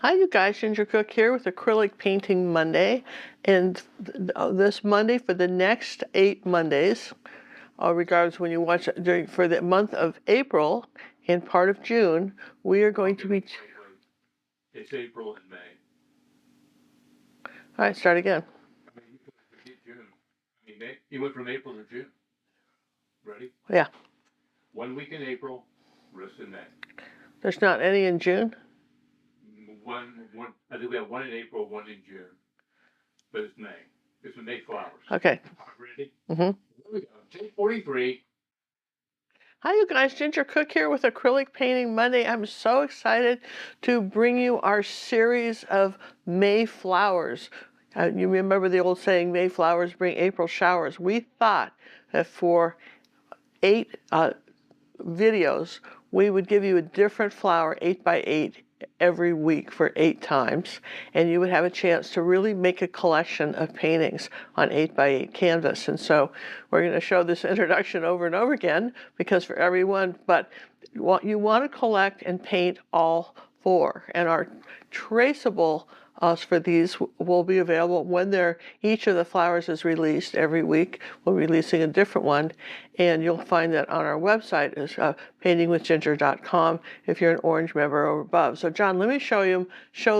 Hi, you guys. Ginger Cook here with Acrylic Painting Monday. And this Monday for the next 8 Mondays, regardless when you watch it, for the month of April and part of June, we are going to be... Wait. It's April and May. All right, start again. I mean, you could forget June. I mean, May, you went from April to June. Ready? Yeah. 1 week in April, rest in May. There's not any in June? One. I think we have 1 in April, 1 in June. But it's May. It's the May flowers. Okay. Ready? Mm-hmm. Here we go. Take 43. Hi, you guys. Ginger Cook here with Acrylic Painting Monday. I'm so excited to bring you our series of May flowers. You remember the old saying, May flowers bring April showers. We thought that for 8 videos, we would give you a different flower, 8 by 8, every week for 8 times, and you would have a chance to really make a collection of paintings on 8 by 8 canvas. And so we're going to show this introduction over and over again because for everyone, but you want to collect and paint all 4, and our traceable for these will be available when each of the flowers is released every week. We're releasing a different one, and you'll find that on our website is paintingwithginger.com if you're an orange member or above. So John, let me show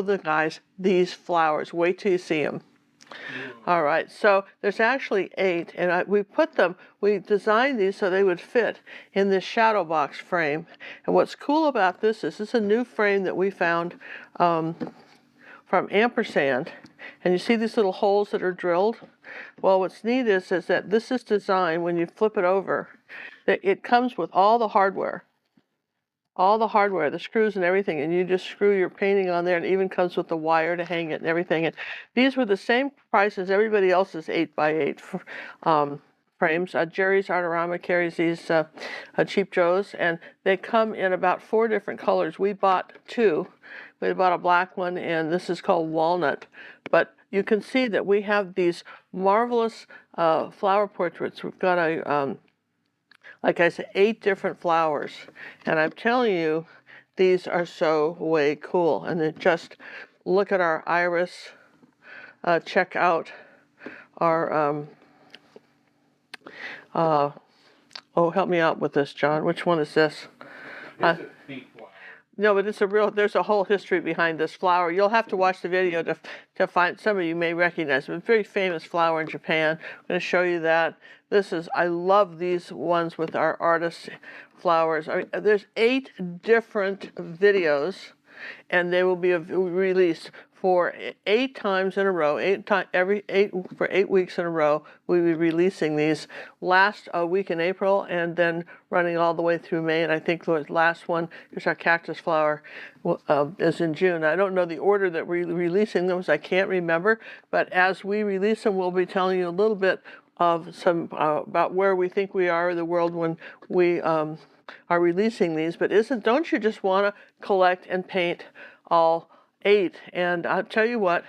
the guys these flowers. Wait till you see them. All right, so there's actually 8, and we designed these so they would fit in this shadow box frame. And what's cool about this is a new frame that we found from Ampersand, and you see these little holes that are drilled? Well, what's neat is that this is designed, when you flip it over, that it comes with all the hardware, the screws and everything, and you just screw your painting on there, and it even comes with the wire to hang it and everything. And these were the same price as everybody else's 8 by 8 frames. Jerry's Artorama carries these Cheap Joe's, and they come in about 4 different colors. We bought 2. We bought a black one, and this is called Walnut. But you can see that we have these marvelous flower portraits. We've got like I said, 8 different flowers. And I'm telling you, these are so way cool. And then just look at our iris. Check out our, help me out with this, John. Which one is this? It's a pink flower. No, but there's a whole history behind this flower. You'll have to watch the video to find, some of you may recognize it. It's a very famous flower in Japan. I'm going to show you that. I love these ones with our artist flowers. There's 8 different videos, and they will be released for 8 times in a row, for 8 weeks in a row. We'll be releasing these last week in April and then running all the way through May. And I think the last one is our cactus flower is in June. I don't know the order that we're releasing them, so I can't remember. But as we release them, we'll be telling you a little bit of some about where we think we are in the world when we are releasing these. But don't you just want to collect and paint all 8? And I'll tell you what,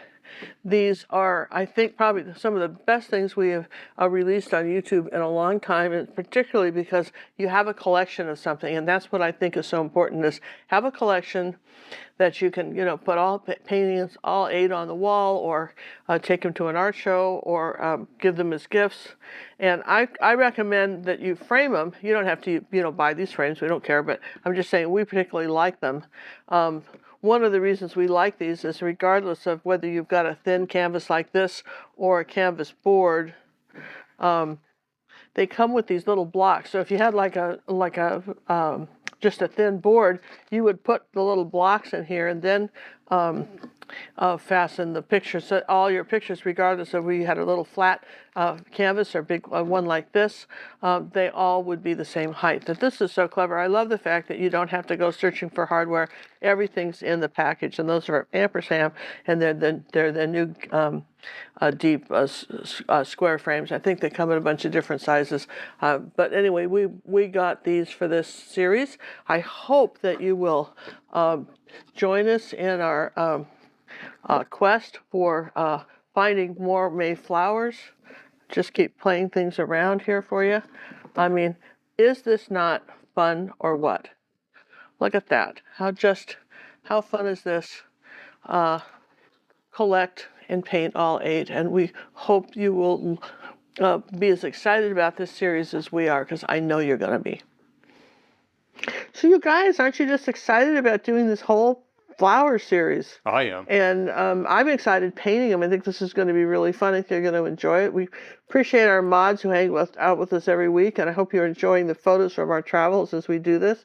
these are, I think, probably some of the best things we have released on YouTube in a long time, and particularly because you have a collection of something, and that's what I think is so important, is have a collection that you can, put all paintings, all 8 on the wall, or take them to an art show, or give them as gifts. And I recommend that you frame them. You don't have to, buy these frames. We don't care, but I'm just saying we particularly like them. One of the reasons we like these is regardless of whether you've got a thin canvas like this or a canvas board, they come with these little blocks. So if you had just a thin board, you would put the little blocks in here and then fasten the pictures. So all your pictures, regardless of whether you had a little flat canvas or big one like this, they all would be the same height. That this is so clever. I love the fact that you don't have to go searching for hardware. Everything's in the package, and those are Ampersand, and they're the new deep square frames. I think they come in a bunch of different sizes. But anyway, we got these for this series. I hope that you will join us in our quest for finding more May flowers. Just keep playing things around here for you. I mean, is this not fun or what? Look at that. How fun is this? collect and paint all 8. And we hope you will be as excited about this series as we are, because I know you're going to be. So you guys, aren't you just excited about doing this whole flower series? I am. And I'm excited painting them. I think this is going to be really fun. I think you're going to enjoy it. We appreciate our mods who hang out with us every week, and I hope you're enjoying the photos from our travels as we do this.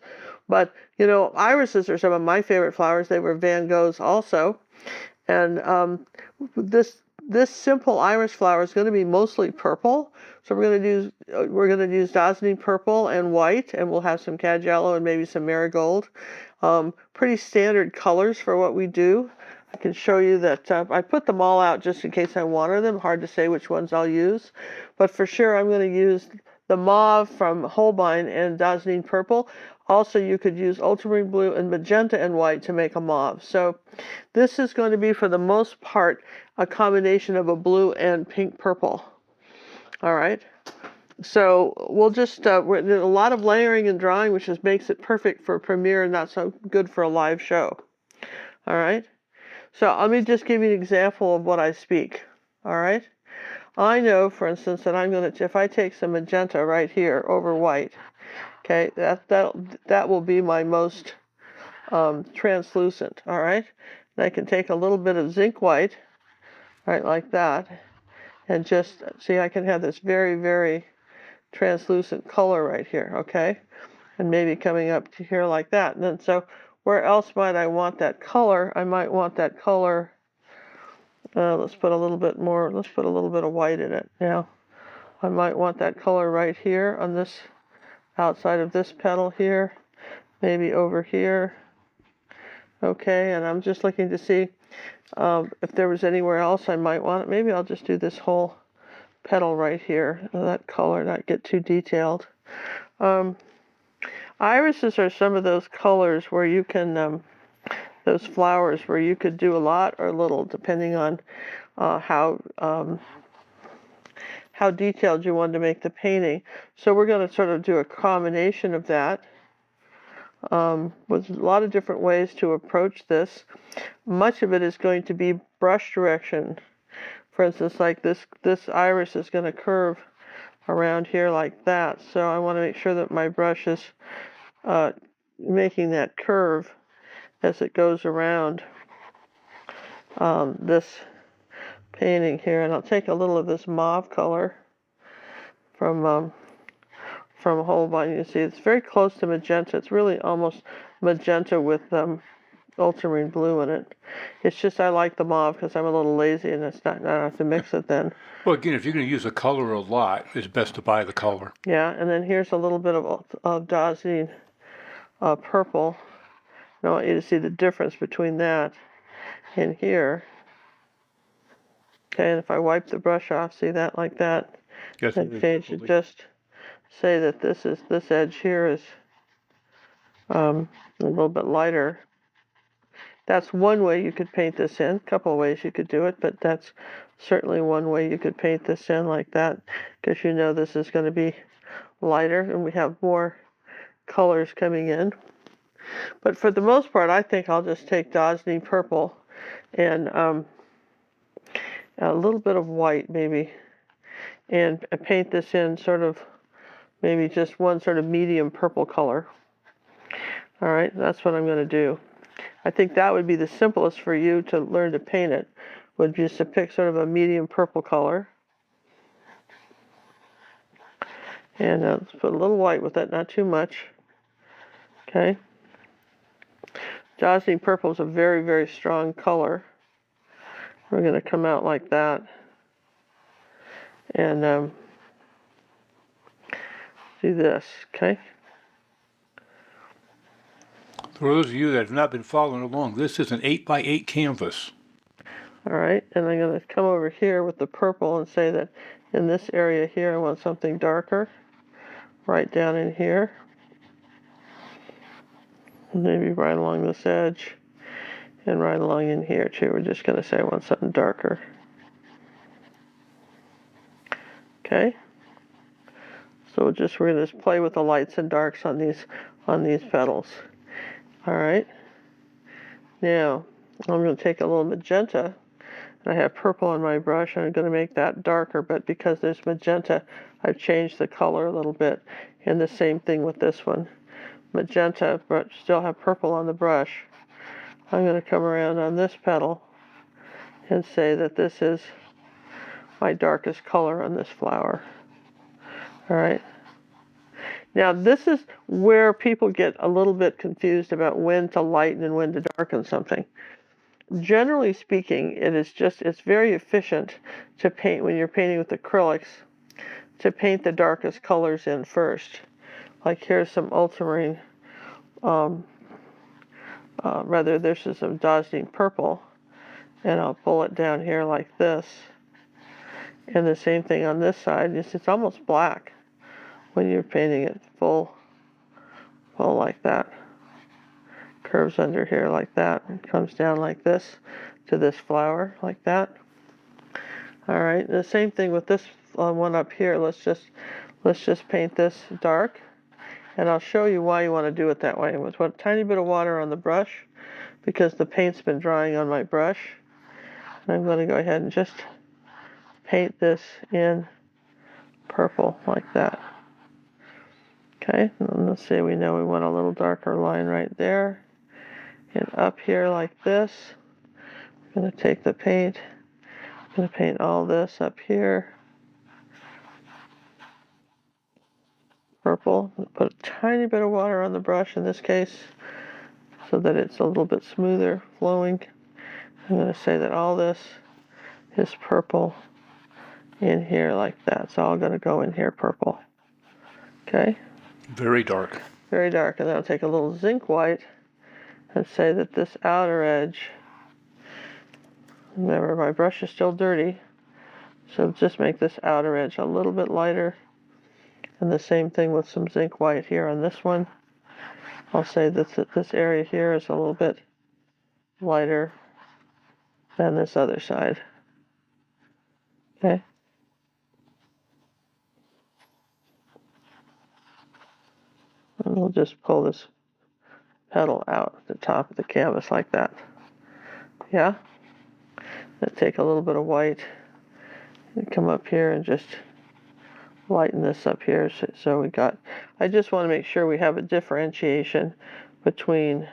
But, you know, irises are some of my favorite flowers. They were Van Gogh's also. And this simple iris flower is going to be mostly purple. So we're going to use Dazzling purple and white, and we'll have some cad yellow and maybe some marigold. Pretty standard colors for what we do. I can show you that I put them all out just in case I wanted them. Hard to say which ones I'll use, but for sure I'm going to use the mauve from Holbein and Dazzling purple. Also, you could use ultramarine blue and magenta and white to make a mauve. So this is going to be, for the most part, a combination of a blue and pink purple. All right. So we'll just, we're doing a lot of layering and drawing, which just makes it perfect for a premiere and not so good for a live show. All right. So let me just give you an example of what I speak. All right. I know, for instance, that I'm going to, if I take some magenta right here over white, okay, that will be my most translucent. All right. And I can take a little bit of zinc white, right, like that, and just see, I can have this very, very translucent color right here, okay, and maybe coming up to here like that. And then, so where else might I want that color? I might want that color, let's put a little bit more, let's put a little bit of white in it. Now I might want that color right here on this outside of this petal here, maybe over here. Okay, and I'm just looking to see if there was anywhere else I might want it. Maybe I'll just do this whole petal right here, that color, not get too detailed. Irises are some of those colors where you can, those flowers where you could do a lot or little, depending on how detailed you want to make the painting. So we're going to sort of do a combination of that. With a lot of different ways to approach this. Much of it is going to be brush direction. For instance, like this iris is going to curve around here like that. So I want to make sure that my brush is making that curve as it goes around this painting here. And I'll take a little of this mauve color from Holbein. You see, it's very close to magenta. It's really almost magenta with ultramarine blue in it. It's just I like the mauve because I'm a little lazy and it's not, I don't have to mix it then. Well, again, if you're going to use a color a lot, it's best to buy the color. Yeah, and then here's a little bit of Dazzling purple. I want you to see the difference between that and here. Okay, and if I wipe the brush off, see that like that? Yes, and change it, just say that this edge here is a little bit lighter. That's one way you could paint this in. A couple of ways you could do it, but that's certainly one way you could paint this in like that, because you know this is going to be lighter and we have more colors coming in. But for the most part, I think I'll just take Dazzling purple and a little bit of white maybe, and paint this in sort of maybe just one sort of medium purple color. All right, that's what I'm going to do. I think that would be the simplest for you to learn to paint it, would be just to pick sort of a medium purple color. And let's put a little white with it, not too much. Okay. Dazzling purple is a very, very strong color. We're going to come out like that. And do this, okay? For those of you that have not been following along, this is an 8x8 canvas. All right, and I'm going to come over here with the purple and say that in this area here I want something darker, right down in here. Maybe right along this edge, and right along in here too. We're just going to say I want something darker. Okay. So we're going to just play with the lights and darks on these petals. All right. Now, I'm going to take a little magenta. I have purple on my brush, and I'm going to make that darker, but because there's magenta, I've changed the color a little bit. And the same thing with this one. Magenta, but still have purple on the brush. I'm going to come around on this petal and say that this is my darkest color on this flower. All right. Now, this is where people get a little bit confused about when to lighten and when to darken something. Generally speaking, it's very efficient to paint when you're painting with acrylics, to paint the darkest colors in first. Like here's some ultramarine, this is some dazzling purple, and I'll pull it down here like this. And the same thing on this side, it's almost black when you're painting it full like that. Curves under here like that, and comes down like this to this flower like that. All right, the same thing with this one up here. Let's just paint this dark, and I'll show you why you want to do it that way. With a tiny bit of water on the brush, because the paint's been drying on my brush. I'm going to go ahead and just paint this in purple like that. Okay, and let's say we know we want a little darker line right there. And up here like this, I'm going to take the paint, I'm going to paint all this up here. Purple, put a tiny bit of water on the brush in this case so that it's a little bit smoother flowing. I'm going to say that all this is purple in here like that. It's all going to go in here purple. Okay? Very dark. Very dark. And then I'll take a little zinc white and say that this outer edge, remember my brush is still dirty, so just make this outer edge a little bit lighter. And the same thing with some zinc white here on this one. I'll say that this area here is a little bit lighter than this other side. Okay? And we'll just pull this petal out at the top of the canvas like that. Yeah? Then take a little bit of white and come up here and just lighten this up here. So we got, I just want to make sure we have a differentiation between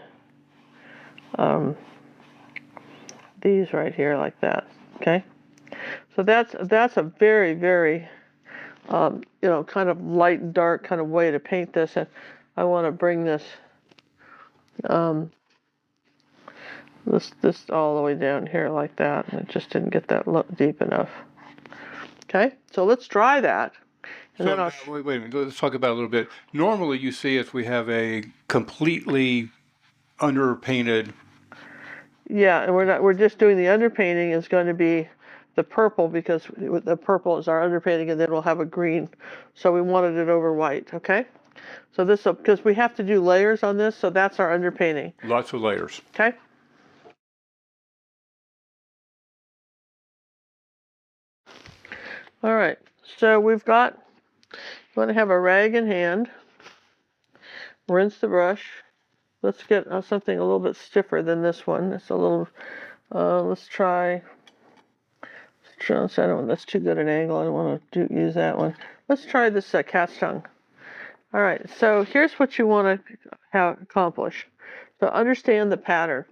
these right here like that. Okay? So that's a very, very, kind of light and dark kind of way to paint this. And I want to bring this, this all the way down here like that. And it just didn't get that deep enough. Okay, so let's dry that. And So, then wait a minute, let's talk about it a little bit. Normally you see if we have a completely underpainted. Yeah, and we're just doing the underpainting is going to be the purple, because the purple is our underpainting, and then we'll have a green. So we wanted it over white, okay? So this, because we have to do layers on this, so that's our underpainting. Lots of layers. Okay? All right, so we've got, you want to have a rag in hand, rinse the brush. Let's get something a little bit stiffer than this one. It's a little, let's try, I don't want, that's too good an angle. I don't want to use that one. Let's try this cat's tongue. All right, so here's what you want to accomplish. So understand the pattern.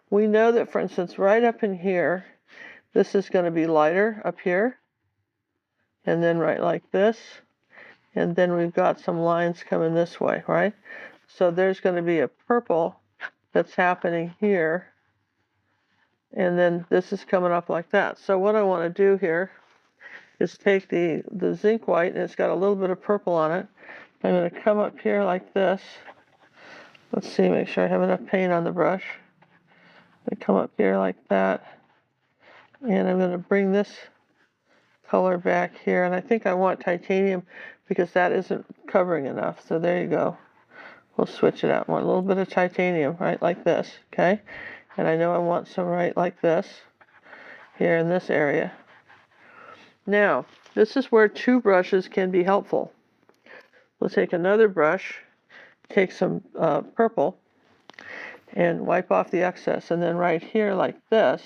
We know that, for instance, right up in here, this is going to be lighter up here, and then right like this, and then we've got some lines coming this way, right? So there's going to be a purple that's happening here, and then this is coming up like that. So what I want to do here is take the zinc white, and it's got a little bit of purple on it. I'm going to come up here like this. Let's see, make sure I have enough paint on the brush. I come up here like that, and I'm going to bring this color back here, and I think I want titanium because that isn't covering enough. So there you go. We'll switch it out. I want a little bit of titanium, right, like this, okay? And I know I want some right like this here in this area. Now, this is where two brushes can be helpful. We'll take another brush, take some purple, and wipe off the excess. And then right here like this,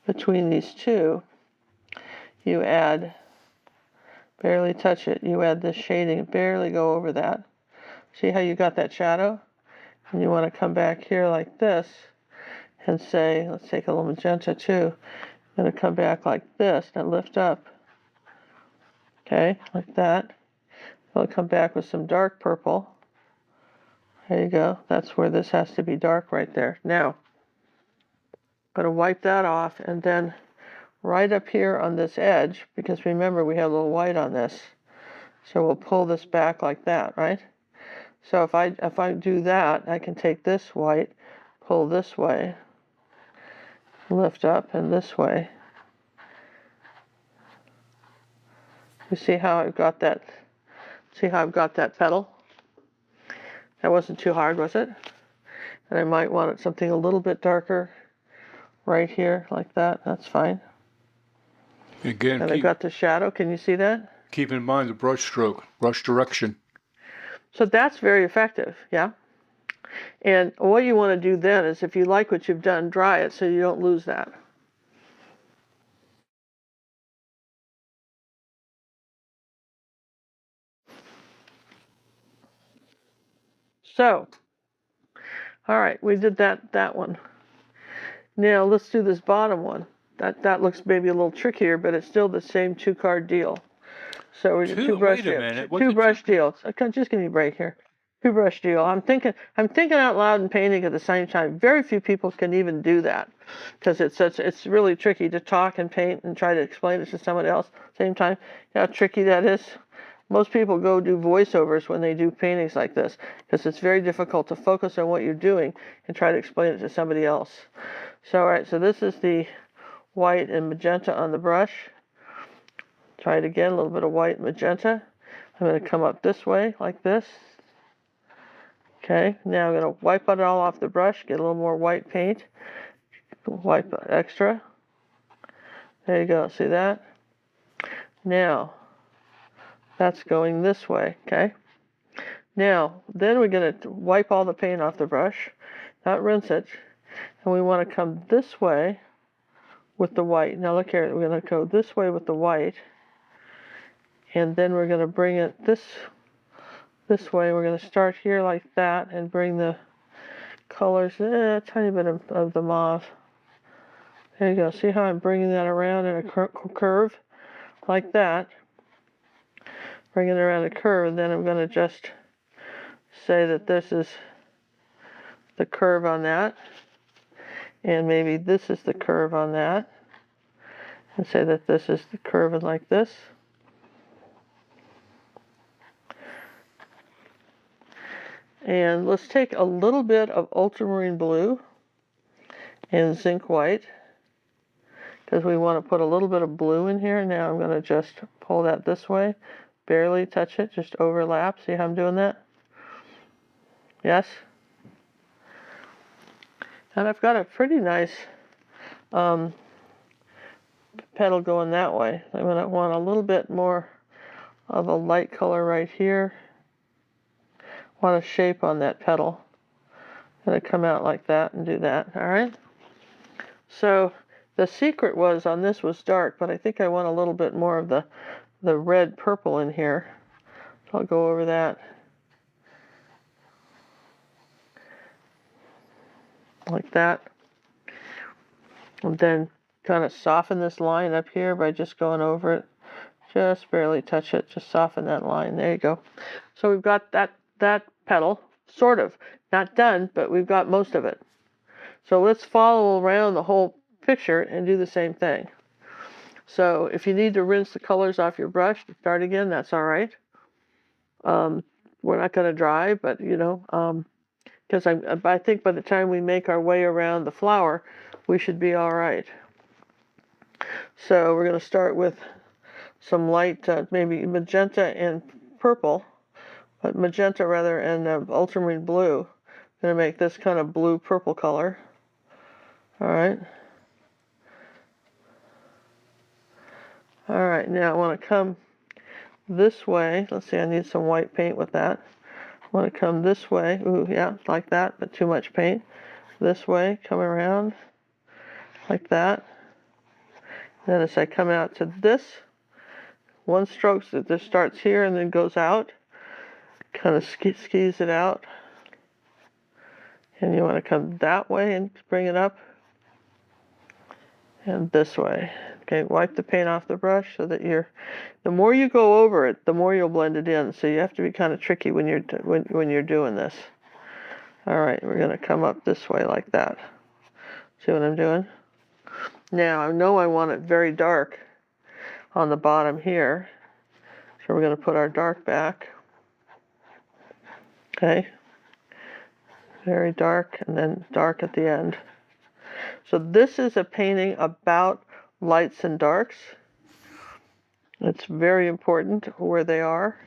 between these two, you add, barely touch it, you add this shading, barely go over that. See how you got that shadow? And you want to come back here like this and say, let's take a little magenta too. I'm going to come back like this and lift up. Okay, like that. I'll come back with some dark purple. There you go. That's where this has to be dark right there. Now, I'm going to wipe that off, and then right up here on this edge, because remember we have a little white on this, so we'll pull this back like that, right? So if I do that, I can take this white, pull this way, lift up, and this way. You see how I've got that? See how I've got that petal? That wasn't too hard, was it? And I might want it something a little bit darker right here, like that. That's fine. Again, And I got the shadow. Can you see that? Keep in mind the brush stroke, brush direction. So that's very effective, yeah? And what you want to do then is, if you like what you've done, dry it so you don't lose that. So, all right, we did that one. Now let's do this bottom one. That looks maybe a little trickier, but it's still the same 2-card deal. So we did two brush deals. Two brush deals. Okay, just give me a break here. 2-brush deal. I'm thinking out loud and painting at the same time. Very few people can even do that, because it's really tricky to talk and paint and try to explain it to someone else at the same time. You know how tricky that is? Most people go do voiceovers when they do paintings like this, because it's very difficult to focus on what you're doing and try to explain it to somebody else. So, all right, so this is the white and magenta on the brush. Try it again, a little bit of white and magenta. I'm going to come up this way, like this. Okay, now I'm going to wipe it all off the brush, get a little more white paint. Wipe extra. There you go, see that? Now, that's going this way, okay? Now, then we're going to wipe all the paint off the brush, not rinse it, and we want to come this way with the white. Now look here, we're going to go this way with the white, and then we're going to bring it this way. We're going to start here like that and bring the colors, a tiny bit of the mauve. There you go. See how I'm bringing that around in a curve like that? Bring it around a curve, and then I'm going to just say that this is the curve on that, and maybe this is the curve on that, and say that this is the curve like this. And let's take a little bit of ultramarine blue and zinc white, because we want to put a little bit of blue in here. Now I'm going to just pull that this way, barely touch it, just overlap. See how I'm doing that? Yes? And I've got a pretty nice petal going that way. I'm going to want a little bit more of a light color right here. Want a shape on that petal. I'm going to come out like that and do that, all right? So the secret was on this was dark, but I think I want a little bit more of the red purple in here. So I'll go over that like that. And then kind of soften this line up here by just going over it. Just barely touch it, just soften that line. There you go. So we've got that petal, sort of. Not done, but we've got most of it. So let's follow around the whole picture and do the same thing. So if you need to rinse the colors off your brush to start again, that's all right. We're not going to dry, but you know, because I think by the time we make our way around the flower, we should be all right. So we're going to start with some light, maybe magenta and purple, but magenta rather, and ultramarine blue. I'm going to make this kind of blue-purple color. All right. All right, now I want to come this way. Let's see, I need some white paint with that. I want to come this way. Ooh, yeah, like that, but too much paint. this way, come around like that. Then as I come out to this, one stroke that this starts here and then goes out, kind of skis it out. And you want to come that way and bring it up. And this way. Okay, wipe the paint off the brush so that the more you go over it, the more you'll blend it in. So you have to be kind of tricky when you're doing this. All right, we're going to come up this way like that. See what I'm doing? Now, I know I want it very dark on the bottom here. So we're going to put our dark back. Okay. Very dark, and then dark at the end. So this is a painting about lights and darks. It's very important where they are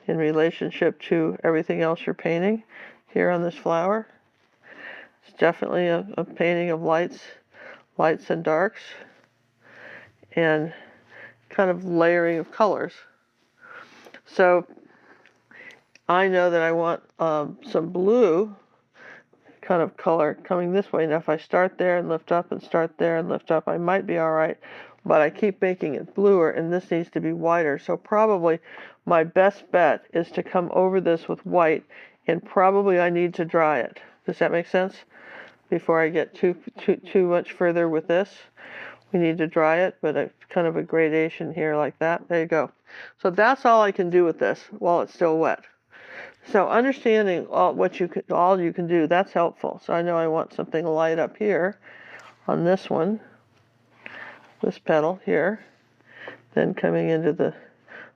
in relationship to everything else you're painting here on this flower. It's definitely a painting of lights and darks, and kind of layering of colors. So I know that I want some blue kind of color coming this way. Now if I start there and lift up and start there and lift up, I might be all right, but I keep making it bluer and this needs to be whiter. So probably my best bet is to come over this with white, and probably I need to dry it. Does that make sense? Before I get too much further with this, we need to dry it, but it's kind of a gradation here like that. There you go. So that's all I can do with this while it's still wet. So understanding all you can do, that's helpful. So I know I want something light up here on this one, this petal here. Then coming into the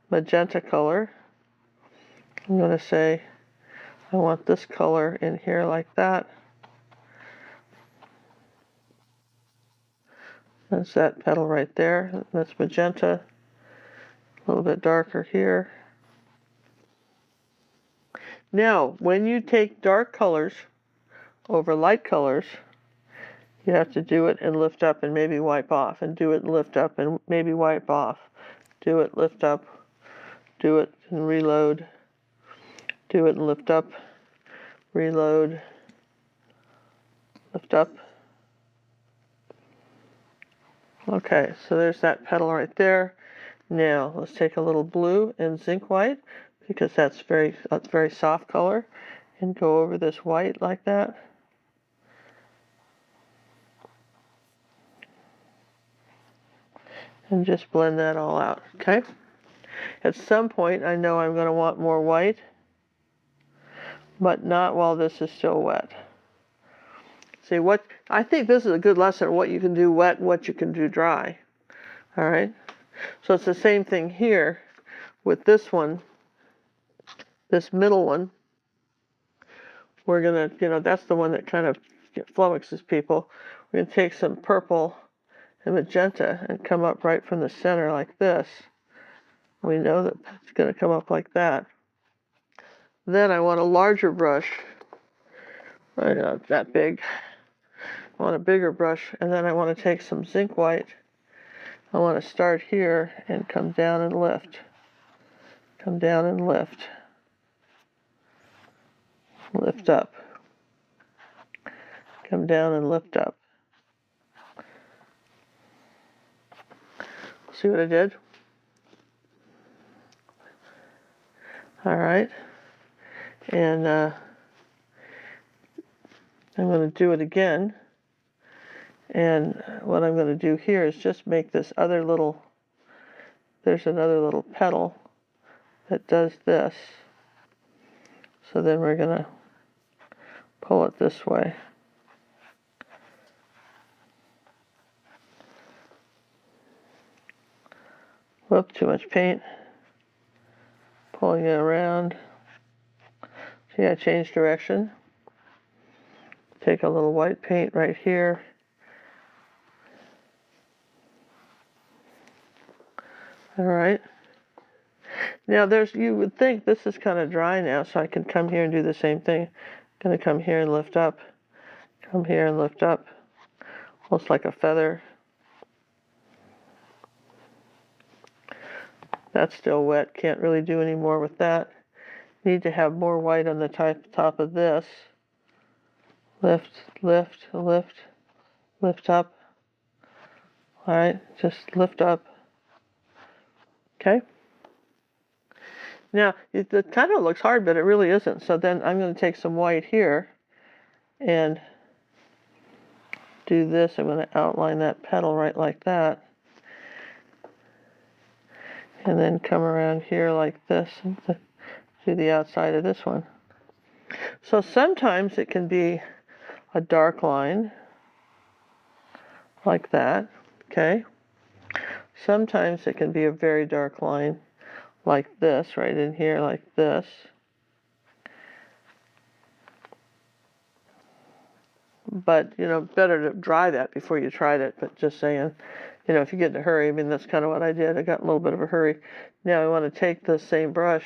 magenta color, I'm going to say I want this color in here like that. That's that petal right there. That's magenta. A little bit darker here. Now, when you take dark colors over light colors, you have to do it and lift up and maybe wipe off, and do it and lift up and maybe wipe off. Do it, lift up, do it and reload. Do it and lift up, reload, lift up. Okay, so there's that petal right there. Now, let's take a little blue and zinc white, because that's very soft color, and go over this white like that. And just blend that all out, okay? At some point, I know I'm going to want more white, but not while this is still wet. See, I think this is a good lesson of what you can do wet and what you can do dry. All right? So it's the same thing here with this one, this middle one. We're going to, that's the one that kind of flummoxes people. We're going to take some purple and magenta and come up right from the center like this. We know that it's going to come up like that. Then I want a larger brush. Right, not that big. I want a bigger brush, and then I want to take some zinc white. I want to start here and come down and lift. Come down and lift. Lift up. Come down and lift up. See what I did? All right. And I'm going to do it again. And what I'm going to do here is just make this other little, there's another little petal that does this. So then we're going to pull it this way. Whoop, too much paint. Pulling it around. See, I changed direction. Take a little white paint right here. All right. Now you would think this is kind of dry now, so I can come here and do the same thing. I'm going to come here and lift up. Come here and lift up. Almost like a feather. That's still wet. Can't really do any more with that. Need to have more white on the top of this. lift, lift, lift, lift up. All right, just lift up. Okay. Now, it kind of looks hard, but it really isn't. So then I'm going to take some white here and do this. I'm going to outline that petal right like that. And then come around here like this and do the outside of this one. So sometimes it can be a dark line like that, okay? Sometimes it can be a very dark line like this, right in here like this. But, you know, better to dry that before you tried it, but just saying, you know, if you get in a hurry, I mean, that's kind of what I did. I got in a little bit of a hurry. Now I want to take the same brush,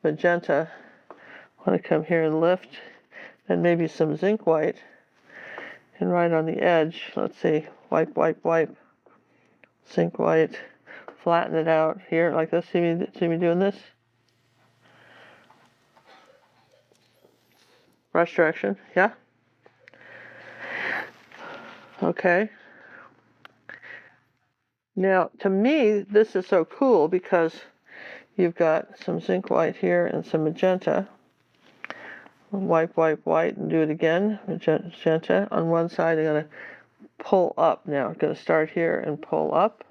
magenta, I want to come here and lift, and maybe some zinc white, and right on the edge, let's see, wipe, wipe, wipe, zinc white, flatten it out here like this. See me doing this? Brush direction, yeah? Okay. Now, to me, this is so cool because you've got some zinc white here and some magenta. Wipe, wipe, white, and do it again. Magenta. On one side, I'm going to pull up now. I'm going to start here and pull up,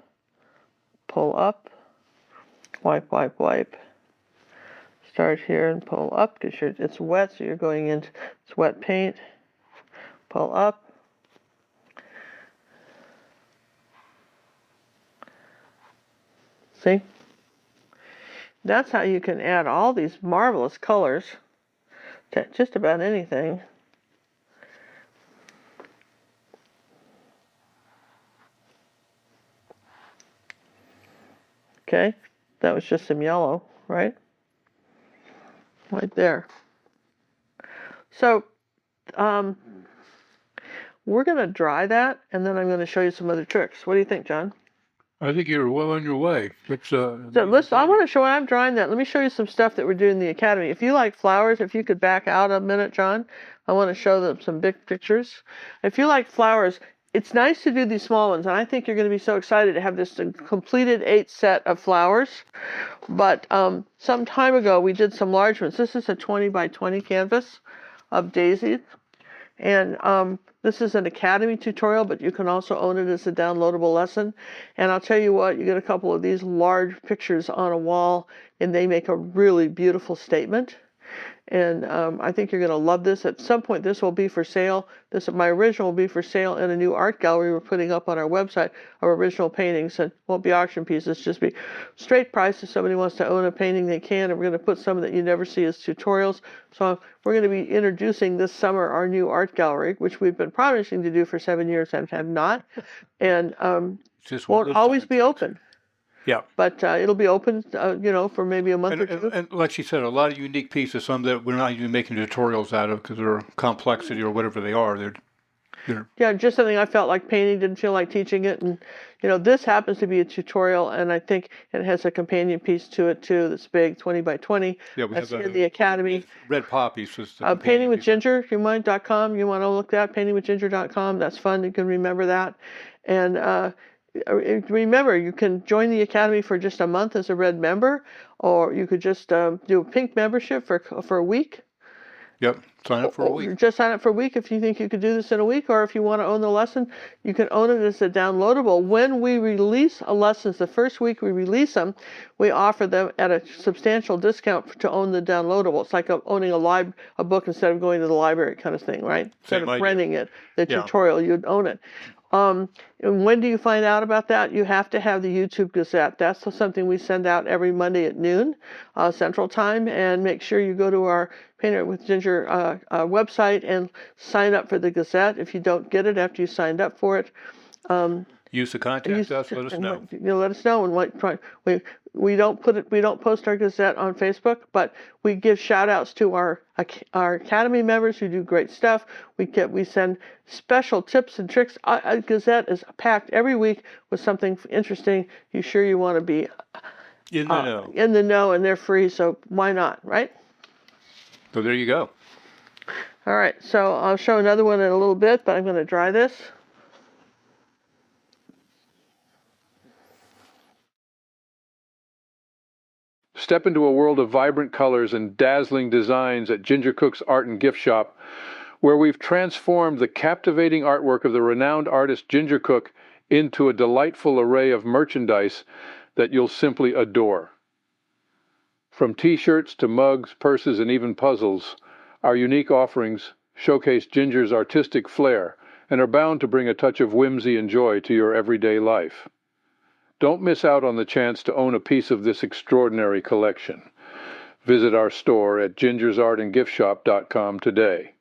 wipe, wipe, wipe. Start here and pull up because it's wet, so you're going into it's wet paint. Pull up. See? That's how you can add all these marvelous colors to just about anything. Okay, that was just some yellow, right? Right there. So, we're going to dry that, and then I'm going to show you some other tricks. What do you think, John? I think you're well on your way. So listen, I want to show when I'm drying that. Let me show you some stuff that we're doing in the academy. If you like flowers, if you could back out a minute, John, I want to show them some big pictures. If you like flowers, it's nice to do these small ones, and I think you're going to be so excited to have this completed 8 set of flowers. But some time ago, we did some large ones. This is a 20 by 20 canvas of daisies. And this is an Academy tutorial, but you can also own it as a downloadable lesson. And I'll tell you what, you get a couple of these large pictures on a wall, and they make a really beautiful statement. And I think you're going to love this. At some point, this will be for sale. My original will be for sale in a new art gallery we're putting up on our website of original paintings. It won't be auction pieces, just be straight price. If somebody wants to own a painting, they can. And we're going to put some that you never see as tutorials. So we're going to be introducing this summer our new art gallery, which we've been promising to do for 7 years and have not. And won't always be open. Yeah. But it'll be open, for maybe a month or two. And like she said, a lot of unique pieces, some that we're not even making tutorials out of because they're complexity or whatever they are. Yeah, just something I felt like painting, didn't feel like teaching it. And, this happens to be a tutorial, and I think it has a companion piece to it, too, that's big, 20 by 20. Yeah, we that's have in the Academy. Red Poppies. Paintingwithginger, you want to look that, paintingwithginger.com. That's fun. You can remember that. And remember, you can join the Academy for just a month as a red member, or you could just do a pink membership for a week. Yep, sign up for a week. Just sign up for a week if you think you could do this in a week, or if you want to own the lesson, you can own it as a downloadable. When we release lessons, the first week we release them, we offer them at a substantial discount to own the downloadable. It's like owning a book instead of going to the library kind of thing, right? Instead of renting it, the tutorial, you'd own it. And when do you find out about that? You have to have the YouTube Gazette. That's something we send out every Monday at noon Central Time. And make sure you go to our Painter with Ginger website and sign up for the Gazette. If you don't get it after you signed up for it, use the contact us. Let us know. Let us know. And we don't post our Gazette on Facebook, but we give shout outs to our Academy members who do great stuff. We send special tips and tricks. Our Gazette is packed every week with something interesting. You want to be in the know. In the know, and they're free, so why not, right? So there you go. All right, so I'll show another one in a little bit, but I'm going to dry this. Step into a world of vibrant colors and dazzling designs at Ginger Cook's Art and Gift Shop, where we've transformed the captivating artwork of the renowned artist Ginger Cook into a delightful array of merchandise that you'll simply adore. From t-shirts to mugs, purses, and even puzzles, our unique offerings showcase Ginger's artistic flair and are bound to bring a touch of whimsy and joy to your everyday life. Don't miss out on the chance to own a piece of this extraordinary collection. Visit our store at gingersartandgiftshop.com today.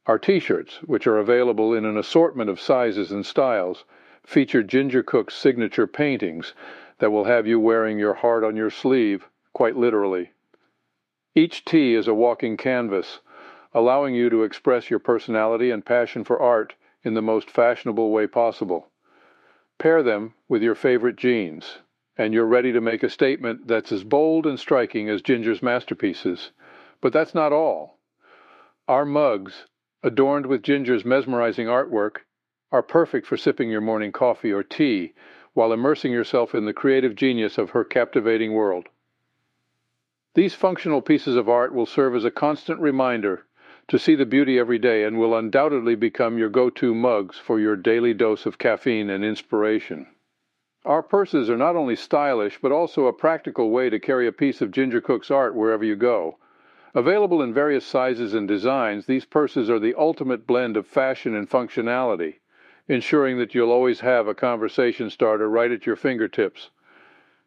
Our t-shirts, which are available in an assortment of sizes and styles, feature Ginger Cook's signature paintings that will have you wearing your heart on your sleeve, quite literally. Each tee is a walking canvas, allowing you to express your personality and passion for art in the most fashionable way possible. Pair them with your favorite jeans, and you're ready to make a statement that's as bold and striking as Ginger's masterpieces. But that's not all. Our mugs, adorned with Ginger's mesmerizing artwork, are perfect for sipping your morning coffee or tea while immersing yourself in the creative genius of her captivating world. These functional pieces of art will serve as a constant reminder to see the beauty every day and will undoubtedly become your go-to mugs for your daily dose of caffeine and inspiration. Our purses are not only stylish, but also a practical way to carry a piece of Ginger Cook's art wherever you go. Available in various sizes and designs, these purses are the ultimate blend of fashion and functionality, ensuring that you'll always have a conversation starter right at your fingertips.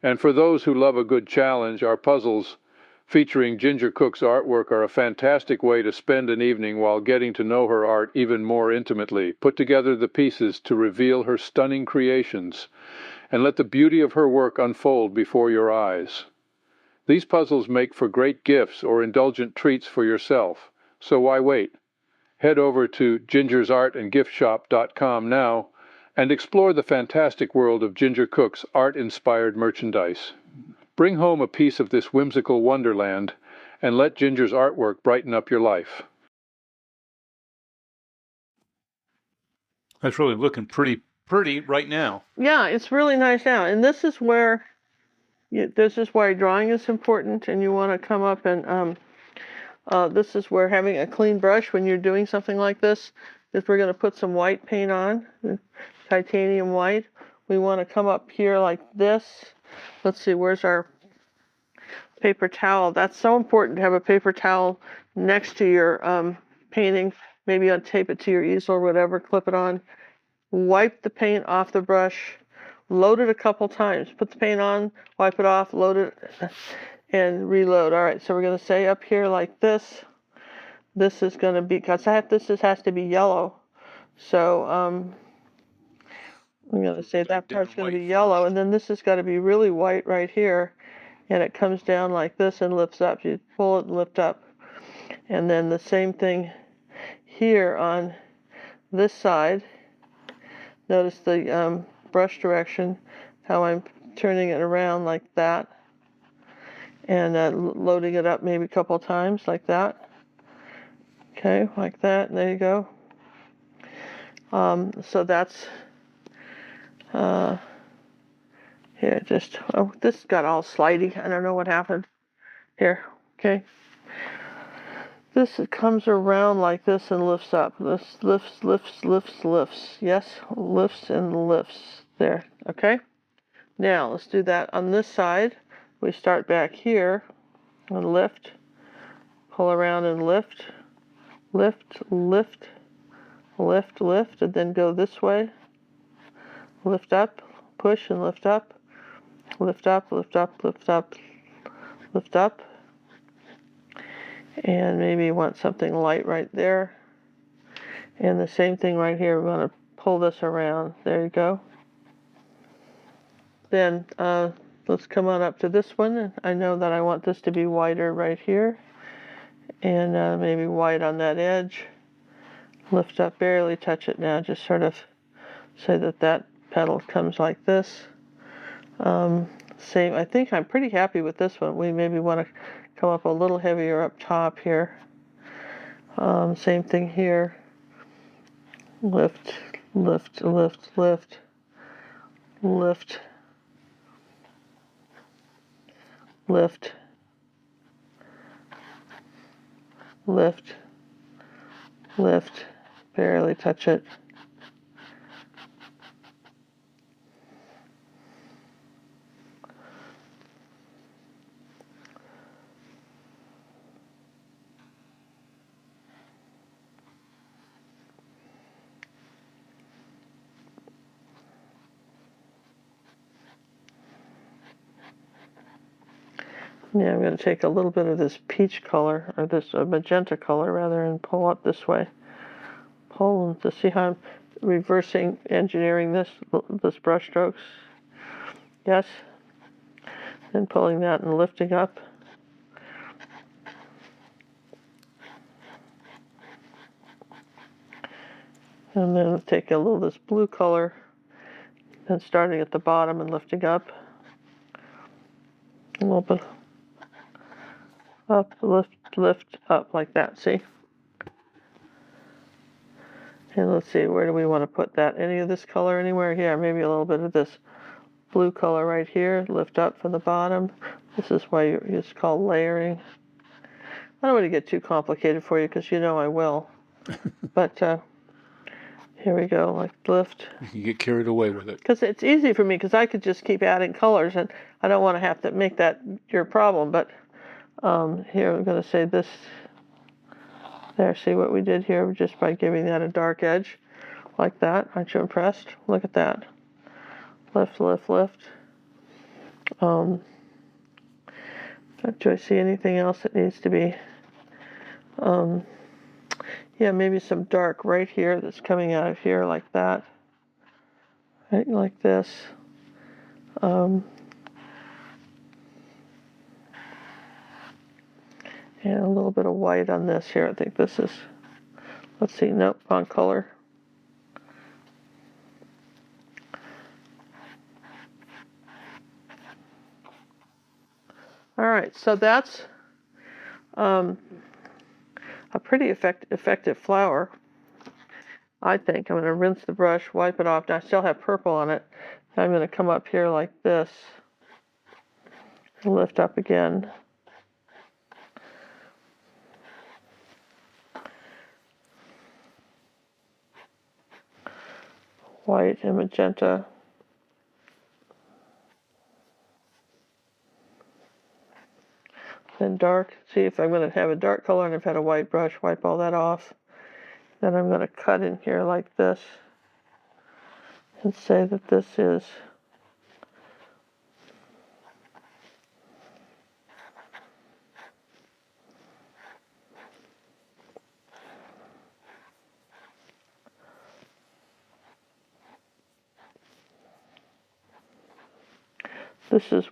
And for those who love a good challenge, our puzzles featuring Ginger Cook's artwork are a fantastic way to spend an evening while getting to know her art even more intimately. Put together the pieces to reveal her stunning creations, and let the beauty of her work unfold before your eyes. These puzzles make for great gifts or indulgent treats for yourself, so why wait? Head over to gingersartandgiftshop.com now and explore the fantastic world of Ginger Cook's art-inspired merchandise. Bring home a piece of this whimsical wonderland and let Ginger's artwork brighten up your life. That's really looking pretty right now. Yeah, it's really nice now. And this is where drawing is important, and you want to come up and this is where having a clean brush when you're doing something like this is we're going to put some white paint on, titanium white. We want to come up here like this. Let's see, where's our paper towel? That's so important to have a paper towel next to your painting. Maybe tape it to your easel or whatever, clip it on. Wipe the paint off the brush. Load it a couple times. Put the paint on, wipe it off, load it, and reload. All right, so we're going to say up here like this. This is going to be, because this has to be yellow. So I'm going to say that part's going to be yellow, and then this has got to be really white right here. And it comes down like this and lifts up. You pull it and lift up. And then the same thing here on this side. Notice the brush direction, how I'm turning it around like that. And loading it up maybe a couple times like that. Okay, like that. And there you go. So that's here. This got all slidey. I don't know what happened. Here, okay. This comes around like this and lifts up. This lifts, lifts, lifts, lifts. Yes, lifts and lifts. There, okay? Now, let's do that on this side. We start back here and lift, pull around and lift, lift, lift, lift, lift, and then go this way. Lift up, push and lift up, lift up, lift up, lift up, lift up. And maybe you want something light right there. And the same thing right here. We're going to pull this around. There you go. Then let's come on up to this one. I know that I want this to be whiter right here. And maybe white on that edge. Lift up, barely touch it now. Just sort of say that petal comes like this. Same. I think I'm pretty happy with this one. We maybe want to come up a little heavier up top here. Same thing here. Lift, lift, lift, lift, lift, lift, lift, lift, barely touch it. Yeah, I'm going to take a little bit of this peach color, or this magenta color rather, and pull up this way. Pull to see how I'm reversing engineering this brush strokes. Yes. And pulling that and lifting up. And then take a little of this blue color and starting at the bottom and lifting up. A little bit up, lift, lift, up like that, see? And let's see, where do we want to put that? Any of this color anywhere here? Maybe a little bit of this blue color right here. Lift up from the bottom. This is why it's called layering. I don't want to get too complicated for you because you know I will. But here we go, like lift. You can get carried away with it. Because it's easy for me because I could just keep adding colors and I don't want to have to make that your problem. But here I'm going to say this. There, see what we did here just by giving that a dark edge like that. Aren't you impressed? Look at that. Lift, lift, lift. Do I see anything else that needs to be? Yeah, maybe some dark right here that's coming out of here like that. Right, like this. And a little bit of white on this here. I think this is, let's see, nope, wrong color. All right, so that's a pretty effective flower, I think. I'm going to rinse the brush, wipe it off. Now I still have purple on it. I'm going to come up here like this and lift up again. White and magenta. Then dark. See if I'm going to have a dark color and I've had a white brush, wipe all that off. Then I'm going to cut in here like this and say that this is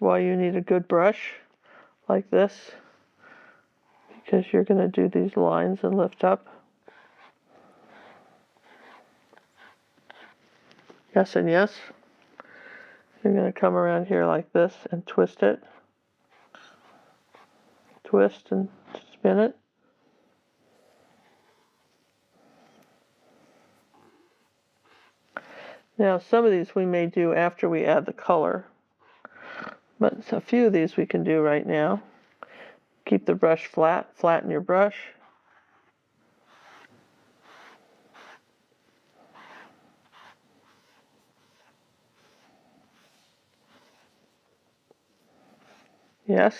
why you need a good brush like this, because you're going to do these lines and lift up. Yes and yes. You're going to come around here like this and twist it. Twist and spin it. Now some of these we may do after we add the color, but a few of these we can do right now. Keep the brush flat, flatten your brush. Yes.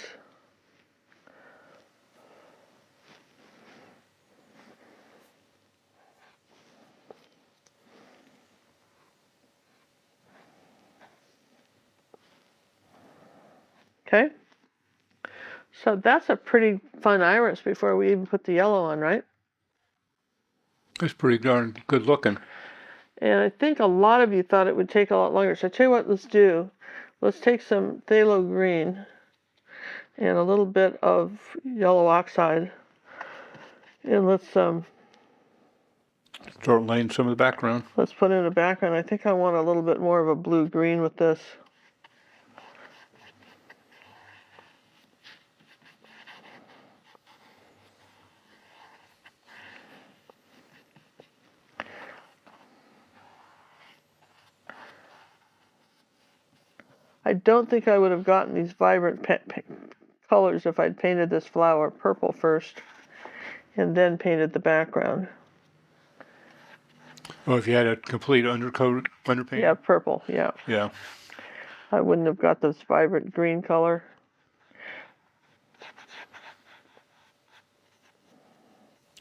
Okay. So that's a pretty fun iris before we even put the yellow on, right? It's pretty darn good looking. And I think a lot of you thought it would take a lot longer. So I tell you what, let's do. Let's take some phthalo green and a little bit of yellow oxide. And let's Start laying some of the background. let's put in a background. I think I want a little bit more of a blue-green with this. I don't think I would have gotten these vibrant colors if I'd painted this flower purple first and then painted the background. Well, if you had a complete undercoat, underpaint. Yeah, purple, yeah. Yeah. I wouldn't have got this vibrant green color.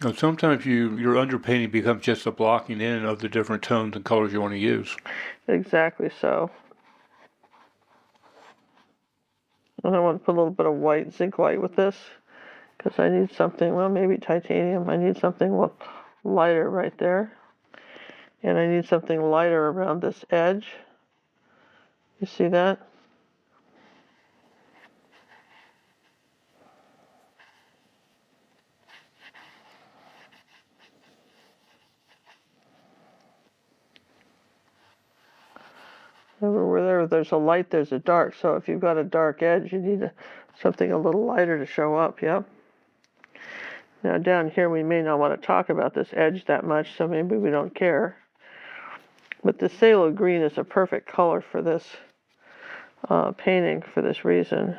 Now, sometimes your underpainting becomes just a blocking in of the different tones and colors you want to use. Exactly so. And I want to put a little bit of white, zinc white with this, because I need something, well, maybe titanium. I need something lighter right there. And I need something lighter around this edge. You see that? Where there's a light, there's a dark. So if you've got a dark edge, you need something a little lighter to show up, yep. Now down here, we may not want to talk about this edge that much, so maybe we don't care. But the phthalo green is a perfect color for this painting for this reason.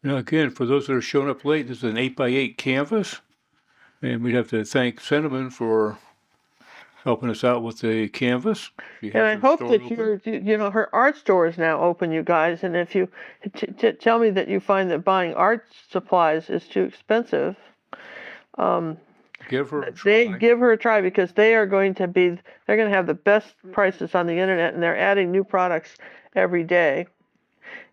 Now, again, for those that are showing up late, this is an 8x8 canvas, and we'd have to thank Cinnamon for helping us out with the canvas. And I hope that her art store is now open, you guys. And if you tell me that you find that buying art supplies is too expensive, give her a try. give her a try, because they're going to have the best prices on the internet, and they're adding new products every day.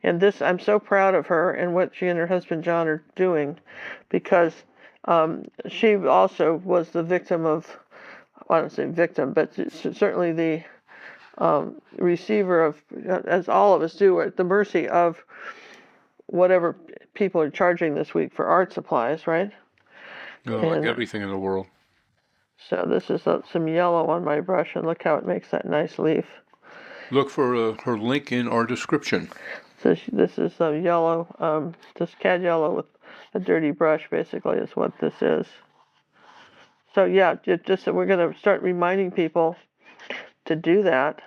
And this, I'm so proud of her and what she and her husband John are doing, because she also was the victim of, I don't say victim, but certainly the receiver of, as all of us do, at the mercy of whatever people are charging this week for art supplies, right? No, like everything in the world. So this is some yellow on my brush, and look how it makes that nice leaf. Look for her link in our description. So this is yellow, just cad yellow with a dirty brush, basically, is what this is. So yeah, just we're going to start reminding people to do that,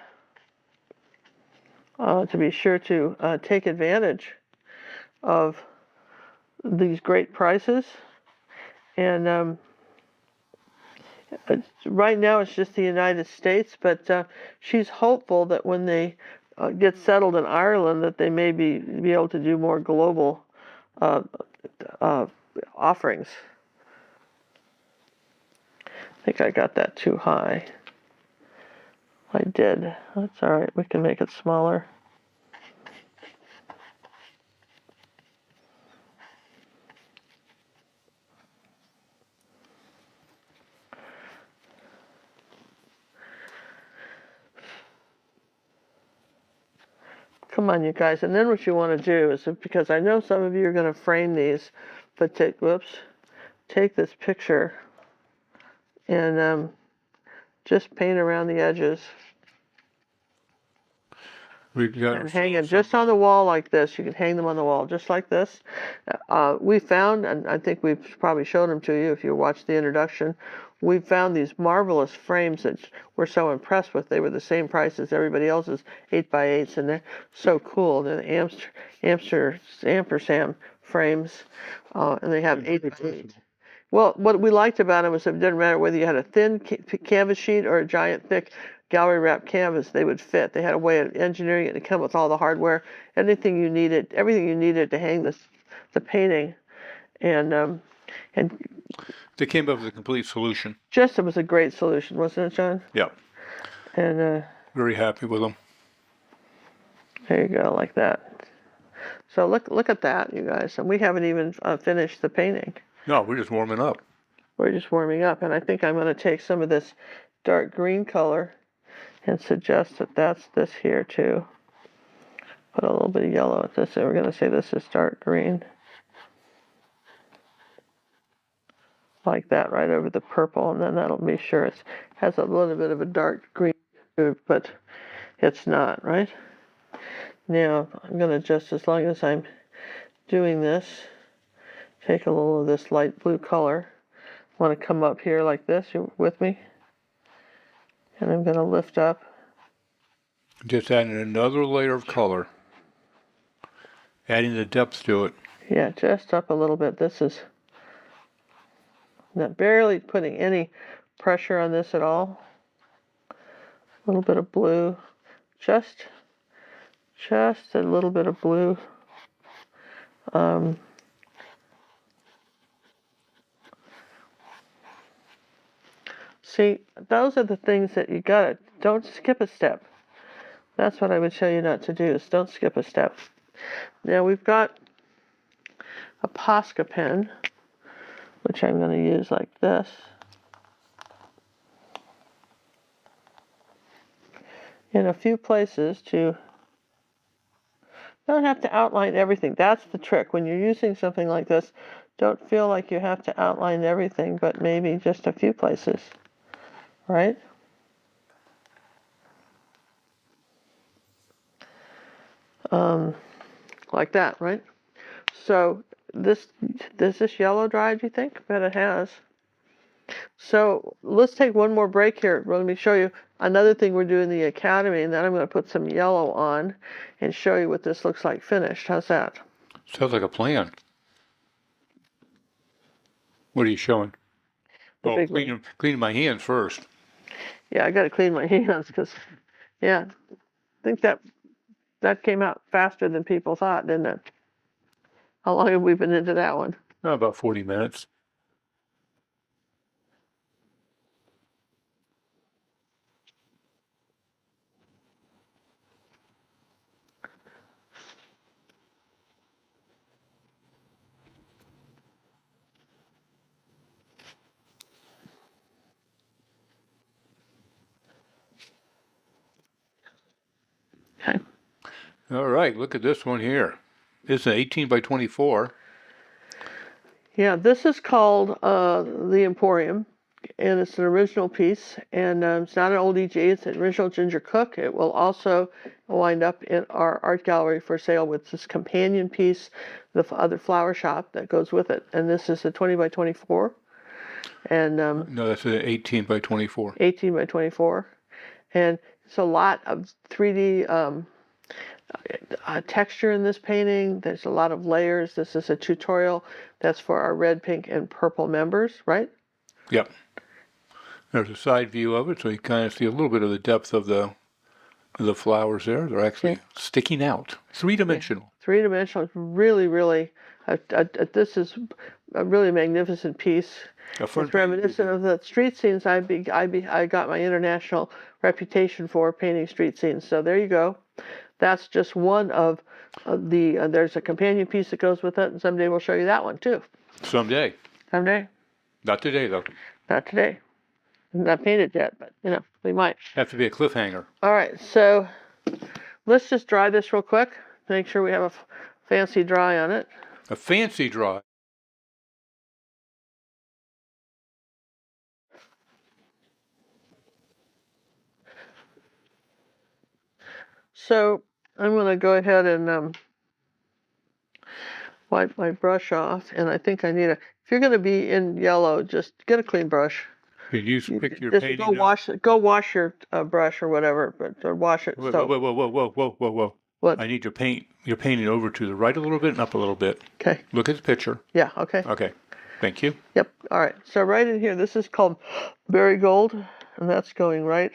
to be sure to take advantage of these great prices. And right now it's just the United States, but she's hopeful that when they get settled in Ireland, that they may be able to do more global offerings. I think I got that too high. I did. That's all right. We can make it smaller. Come on, you guys. And then what you want to do is, because I know some of you are going to frame these, but take this picture and just paint around the edges. And hang it just on the wall like this. You can hang them on the wall just like this. We found, and I think we've probably showed them to you if you watched the introduction, we found these marvelous frames that we're so impressed with. They were the same price as everybody else's 8x8s, and they're so cool. They're the ampersand frames, and they have 8x8. Well, what we liked about them was it didn't matter whether you had a thin canvas sheet or a giant thick gallery wrap canvas, they would fit. They had a way of engineering it to come with all the hardware, everything you needed to hang the painting, and they came up with a complete solution. It was a great solution, wasn't it, John? Yeah. And very happy with them. There you go, like that. So look at that, you guys. And we haven't even finished the painting. No, we're just warming up. We're just warming up, and I think I'm going to take some of this dark green color and suggest that that's this here too. Put a little bit of yellow at this, and we're going to say this is dark green. Like that, right over the purple, and then that'll be sure it has a little bit of a dark green to it, but it's not, right? Now, I'm going to just, as long as I'm doing this, take a little of this light blue color. I want to come up here like this. You with me? And I'm going to lift up. Just adding another layer of color. Adding the depth to it. Yeah, just up a little bit. This is not barely putting any pressure on this at all. A little bit of blue. Just a little bit of blue. See, those are the things that you gotta, don't skip a step. That's what I would tell you not to do, is don't skip a step. Now we've got a Posca pen, which I'm going to use like this. In a few places to, don't have to outline everything. That's the trick. When you're using something like this, don't feel like you have to outline everything, but maybe just a few places, right? Like that, right? So does this yellow dry, do you think? Bet it has. So let's take one more break here. Let me show you another thing we're doing in the Academy, and then I'm going to put some yellow on and show you what this looks like finished. How's that? Sounds like a plan. What are you showing? The Oh, big one. cleaning my hands first. Yeah, I got to clean my hands because, yeah, I think that came out faster than people thought, didn't it? How long have we been into that one? Oh, about 40 minutes. Okay. All right, look at this one here. This is an 18 by 24. Yeah, this is called the Emporium, and it's an original piece, and it's not an old EG, it's an original Ginger Cook. It will also wind up in our art gallery for sale with this companion piece, the other flower shop that goes with it. And this is a 20 by 24, and No, that's an 18 by 24. 18 by 24. And it's a lot of 3D texture in this painting. There's a lot of layers. This is a tutorial that's for our red, pink, and purple members, right? Yep. There's a side view of it, so you kind of see a little bit of the depth of the flowers there. They're actually sticking out. Three-dimensional. Yeah. Three-dimensional. Really, really, this is a really magnificent piece. It's reminiscent of the street scenes I got my international reputation for, painting street scenes. So there you go. That's just one of there's a companion piece that goes with it, and someday we'll show you that one too. Someday. Someday. Not today, though. Not today. Not painted yet, but we might. Have to be a cliffhanger. All right, so let's just dry this real quick. Make sure we have a fancy dry on it. A fancy dry. So I'm going to go ahead and wipe my brush off, and I think I need if you're going to be in yellow, just get a clean brush. Can you pick your Just painting go wash your brush or whatever, or wash it. Whoa, So whoa. what? I need your painting over to the right a little bit and up a little bit. Okay. Look at the picture. Yeah. Okay. Okay. Thank you. Yep. All right. So right in here, this is called Berry Gold, and that's going right.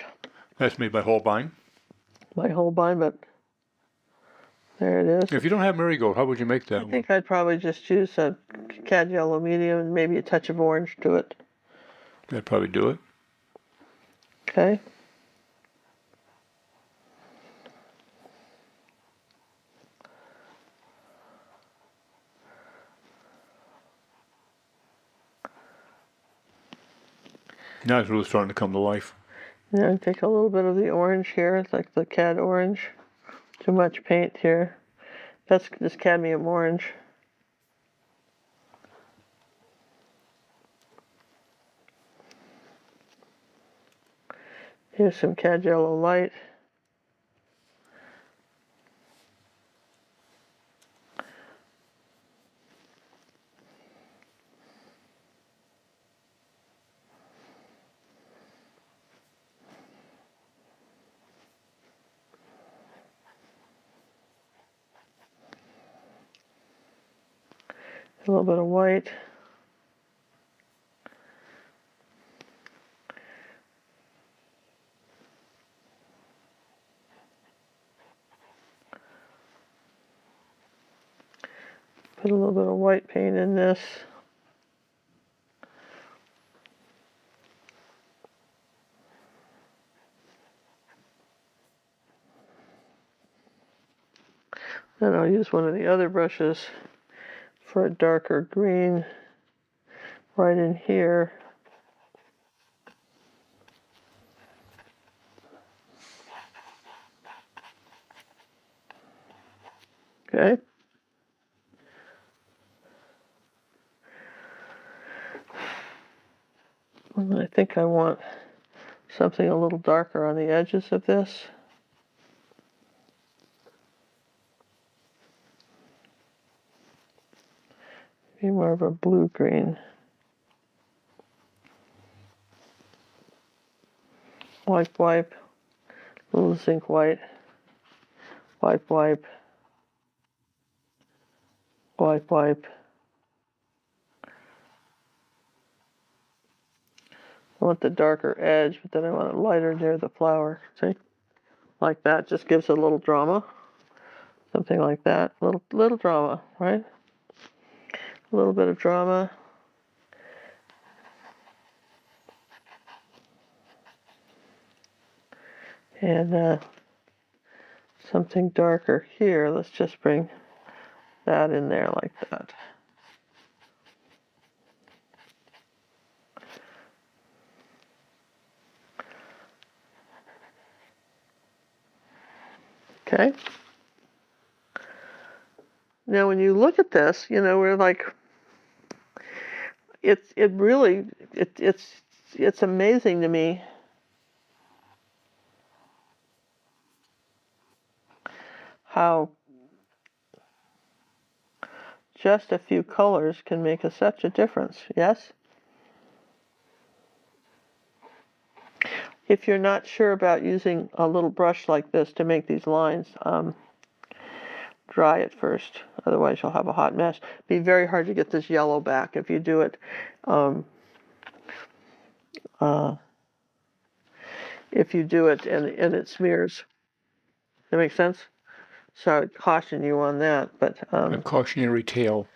That's made by Holbein. My Holbein, but there it is. If you don't have marigold, how would you make that I one? think I'd probably just use a cad yellow medium and maybe a touch of orange to it. That'd probably do it. Okay. Now it's really starting to come to life. Now take a little bit of the orange here. It's like the cad orange. Too much paint here. That's just cadmium orange. Here's some cad yellow light. A little bit of white. Put a little bit of white paint in this. Then I'll use one of the other brushes for a darker green right in here. Okay. And I think I want something a little darker on the edges of this. Maybe more of a blue-green. Wipe, wipe. A little zinc white. Wipe, wipe. Wipe, wipe. I want the darker edge, but then I want it lighter near the flower. See? Like that. Just gives it a little drama. Something like that. Little drama, right? A little bit of drama. And something darker here. Let's just bring that in there like that. Okay. Now, when you look at this, you know, we're like, it's amazing to me how just a few colors can make such a difference. Yes. If you're not sure about using a little brush like this to make these lines, dry it first. Otherwise, you'll have a hot mess. It'd be very hard to get this yellow back if you do it. If you do it and it smears. That makes sense? So I'd caution you on that. But A cautionary tale.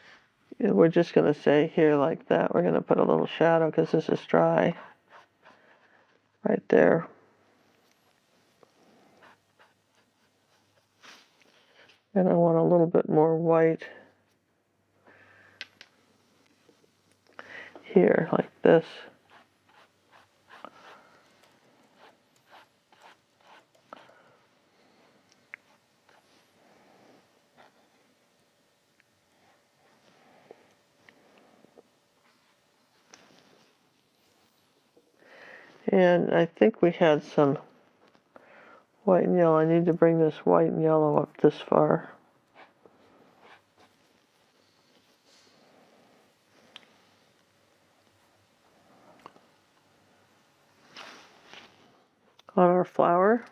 we're just going to say here like that. We're going to put a little shadow because this is dry. Right there. And I want a little bit more white here, like this. And I think we had some white and yellow. I need to bring this white and yellow up this far. On our flower.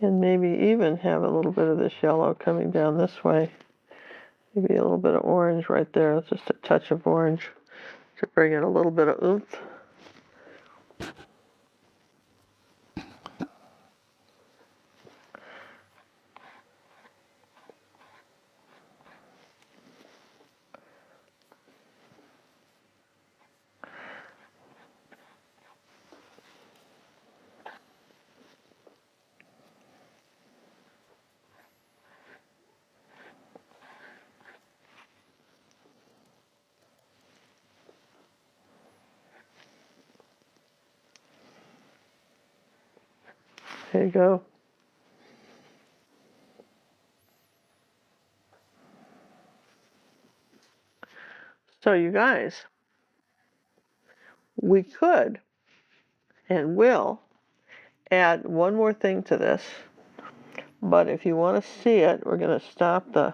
And maybe even have a little bit of this yellow coming down this way. Maybe a little bit of orange right there. Just a touch of orange to bring in a little bit of oomph. There you go. So you guys, we could and will add one more thing to this, but if you want to see it, we're going to stop the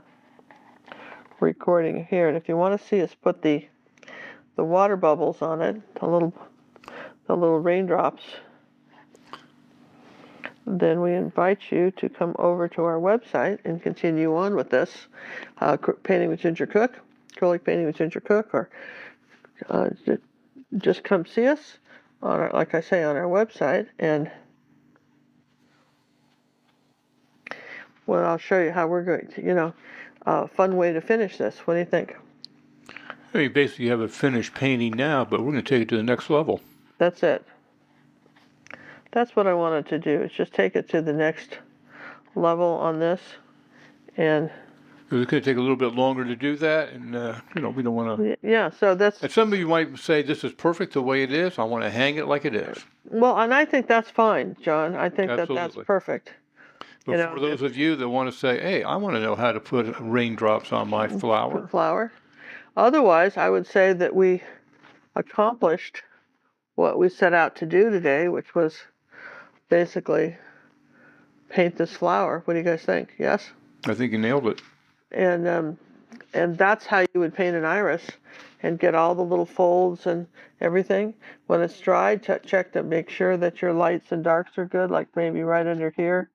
recording here, and if you want to see us put the water bubbles on it, the little raindrops, then we invite you to come over to our website and continue on with this painting with Ginger Cook, acrylic painting with Ginger Cook, or just come see us on our, like I say, on our website, and well, I'll show you how we're going to, a fun way to finish this. What do you think? I mean, basically you have a finished painting now, but we're going to take it to the next level. That's it. That's what I wanted to do, is just take it to the next level on this. And it's going to take a little bit longer to do that, and we don't want to. Yeah, so that's. And some of you might say this is perfect the way it is. I want to hang it like it is. Well, and I think that's fine, John. I think Absolutely. that's perfect. But for those of you that want to say, hey, I want to know how to put raindrops on my flower. Otherwise, I would say that we accomplished what we set out to do today, which was basically paint this flower. What do you guys think? Yes? I think you nailed it. And that's how you would paint an iris and get all the little folds and everything. When it's dried, check to make sure that your lights and darks are good, like maybe right under here.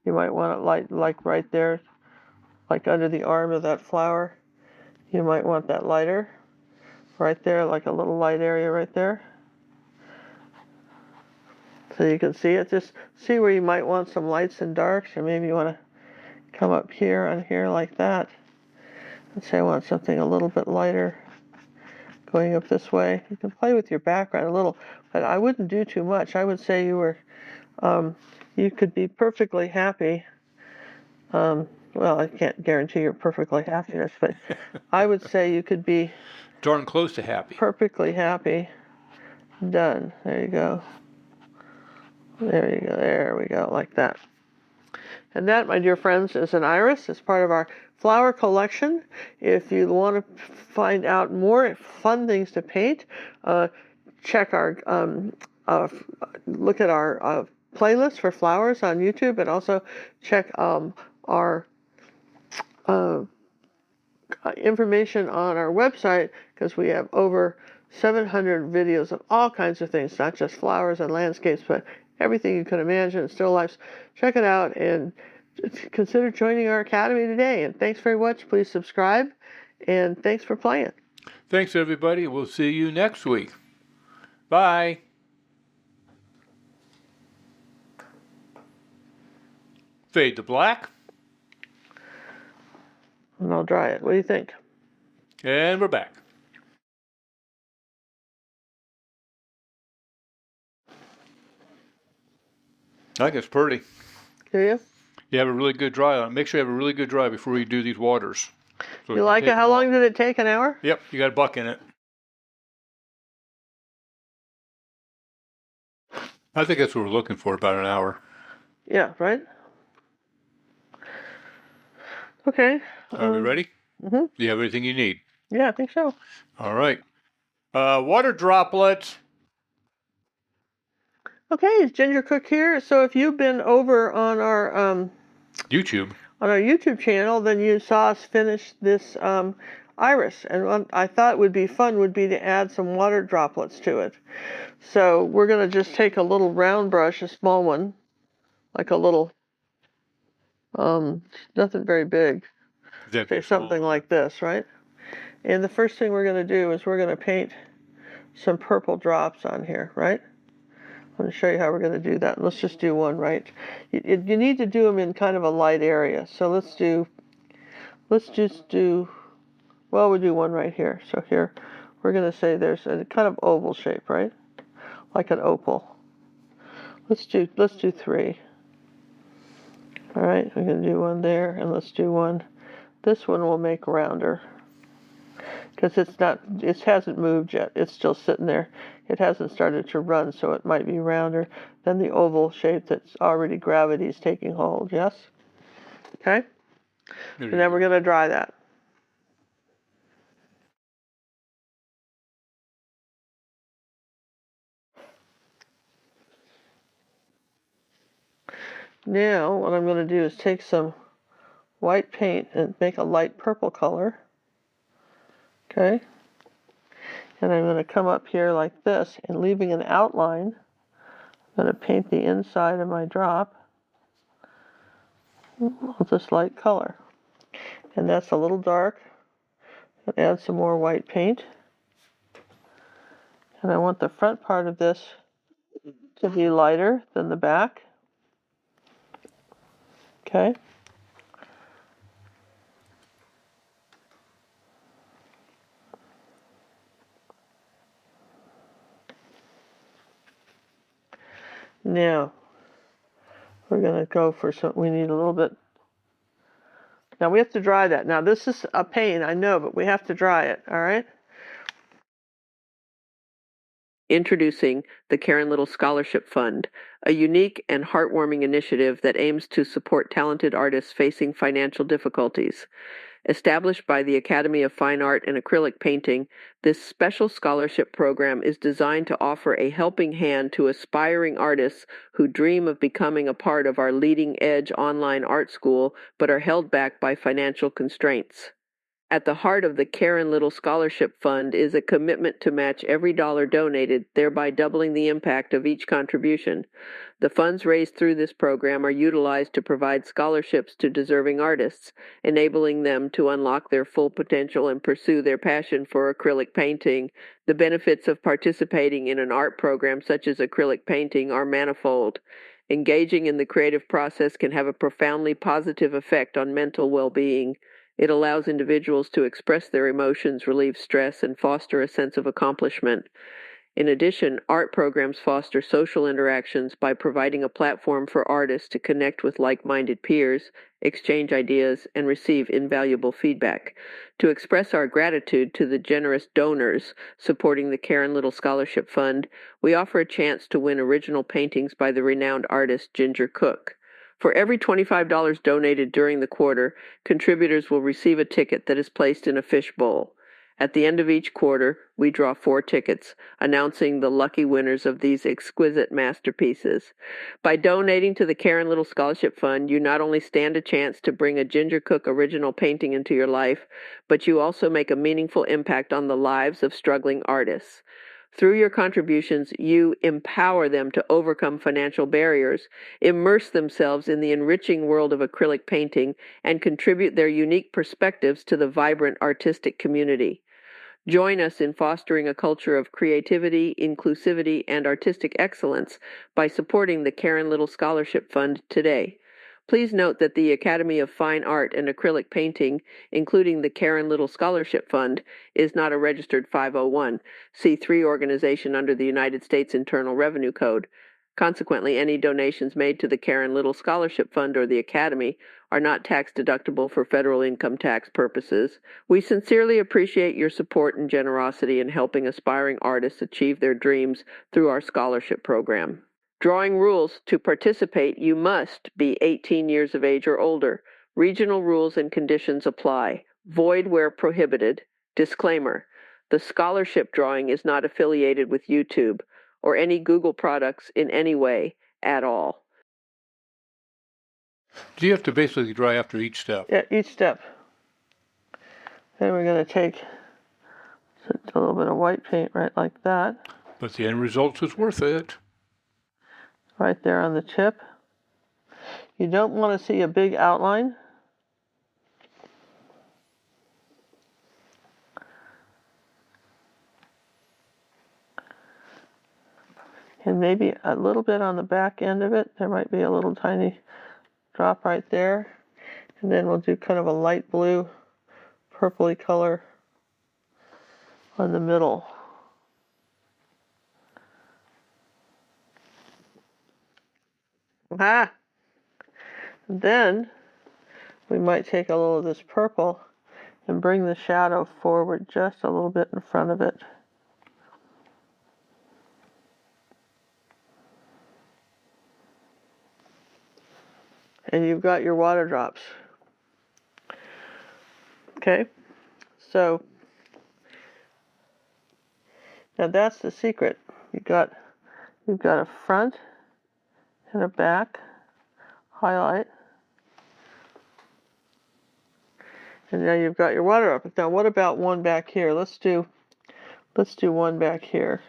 You might want it light, like right there, like under the arm of that flower. You might want that lighter right there, like a little light area right there. So you can see it. Just see where you might want some lights and darks, or maybe you want to come up here on here like that. And say I want something a little bit lighter going up this way. You can play with your background a little, but I wouldn't do too much. I would say you could be perfectly happy. Well, I can't guarantee you're perfectly happiness, but I would say you could be darn close to happy. Perfectly happy. Done. There you go. There you go. There we go. Like that. And that, my dear friends, is an iris. It's part of our flower collection. If you want to find out more fun things to paint, check our look at our playlist for flowers on YouTube, and also check our information on our website, because we have over 700 videos of all kinds of things, not just flowers and landscapes, but everything you can imagine, still lifes. Check it out and consider joining our academy today. And thanks very much. Please subscribe, and thanks for playing. Thanks, everybody. We'll see you next week. Bye. Fade to black. And I'll dry it. What do you think? And we're back. I think it's pretty. Do you? You have a really good dry on it. Make sure you have a really good dry before you do these waters. So you like it? How long did it take? An hour? Yep, you got a buck in it. I think that's what we're looking for, about an hour. Yeah, right? Okay. Are we ready? Mm-hmm. Do you have everything you need? Yeah, I think so. All right. Water droplets. Okay, it's Ginger Cook here. So if you've been over on our YouTube channel, then you saw us finish this iris. And what I thought would be fun would be to add some water droplets to it. So we're going to just take a little round brush, a small one, like a little, nothing very big. Say something like this, right? And the first thing we're going to do is we're going to paint some purple drops on here, right? I'm going to show you how we're going to do that. Let's just do one, right? You need to do them in kind of a light area. So let's just do, well, we'll do one right here. So here, we're going to say there's a kind of oval shape, right? Like an opal. Let's do 3. All right, we're going to do one there, and let's do one. This one will make rounder, because it hasn't moved yet. It's still sitting there. it hasn't started to run, so it might be rounder than the oval shape that's already gravity's taking hold, yes? Okay? And then we're going to dry that. Now, what I'm going to do is take some white paint and make a light purple color. Okay? And I'm going to come up here like this, and leaving an outline, I'm going to paint the inside of my drop with this light color. And that's a little dark. I'll add some more white paint. And I want the front part of this to be lighter than the back. Okay? Now, we're going to go for some, we need a little bit. Now we have to dry that. Now this is a pain, I know, but we have to dry it, all right? Introducing the Karen Little Scholarship Fund, a unique and heartwarming initiative that aims to support talented artists facing financial difficulties. Established by the Academy of Fine Art and Acrylic Painting, this special scholarship program is designed to offer a helping hand to aspiring artists who dream of becoming a part of our leading-edge online art school but are held back by financial constraints. At the heart of the Karen Little Scholarship Fund is a commitment to match every dollar donated, thereby doubling the impact of each contribution. The funds raised through this program are utilized to provide scholarships to deserving artists, enabling them to unlock their full potential and pursue their passion for acrylic painting. The benefits of participating in an art program such as acrylic painting are manifold. Engaging in the creative process can have a profoundly positive effect on mental well-being. It allows individuals to express their emotions, relieve stress, and foster a sense of accomplishment. In addition, art programs foster social interactions by providing a platform for artists to connect with like-minded peers, exchange ideas, and receive invaluable feedback. To express our gratitude to the generous donors supporting the Karen Little Scholarship Fund, we offer a chance to win original paintings by the renowned artist Ginger Cook. For every $25 donated during the quarter, contributors will receive a ticket that is placed in a fish bowl. At the end of each quarter, we draw 4 tickets, announcing the lucky winners of these exquisite masterpieces. By donating to the Karen Little Scholarship Fund, you not only stand a chance to bring a Ginger Cook original painting into your life, but you also make a meaningful impact on the lives of struggling artists. Through your contributions, you empower them to overcome financial barriers, immerse themselves in the enriching world of acrylic painting, and contribute their unique perspectives to the vibrant artistic community. Join us in fostering a culture of creativity, inclusivity, and artistic excellence by supporting the Karen Little Scholarship Fund today. Please note that the Academy of Fine Art and Acrylic Painting, including the Karen Little Scholarship Fund, is not a registered 501(c)(3) organization under the United States Internal Revenue Code. Consequently, any donations made to the Karen Little Scholarship Fund or the Academy are not tax deductible for federal income tax purposes. We sincerely appreciate your support and generosity in helping aspiring artists achieve their dreams through our scholarship program. Drawing rules: to participate, you must be 18 years of age or older. Regional rules and conditions apply. Void where prohibited. Disclaimer: the scholarship drawing is not affiliated with YouTube or any Google products in any way at all. Do you have to basically dry after each step? Yeah, each step. Then we're going to take a little bit of white paint right like that. But the end result is worth it. Right there on the tip. You don't want to see a big outline. And maybe a little bit on the back end of it. There might be a little tiny drop right there. And then we'll do kind of a light blue, purpley color on the middle. Ah! And then we might take a little of this purple and bring the shadow forward just a little bit in front of it. and you've got your water drops. Okay, so now that's the secret. You've got a front and a back highlight, and now you've got your water up. Now what about one back here? Let's do one back here.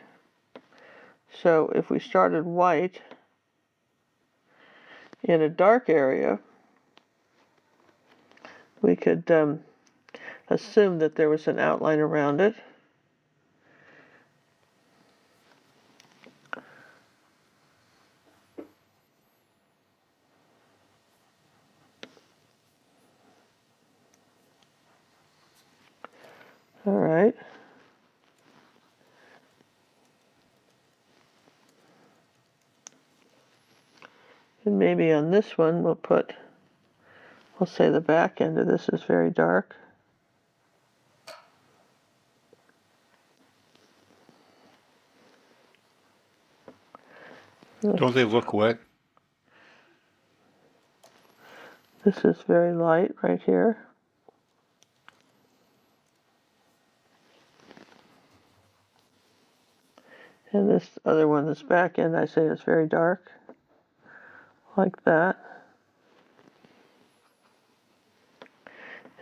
So if we started white in a dark area, we could assume that there was an outline around it. All right. And maybe on this one we'll say the back end of this is very dark. Don't they look wet? This is very light right here. And this other one, this back end, I say is very dark, like that.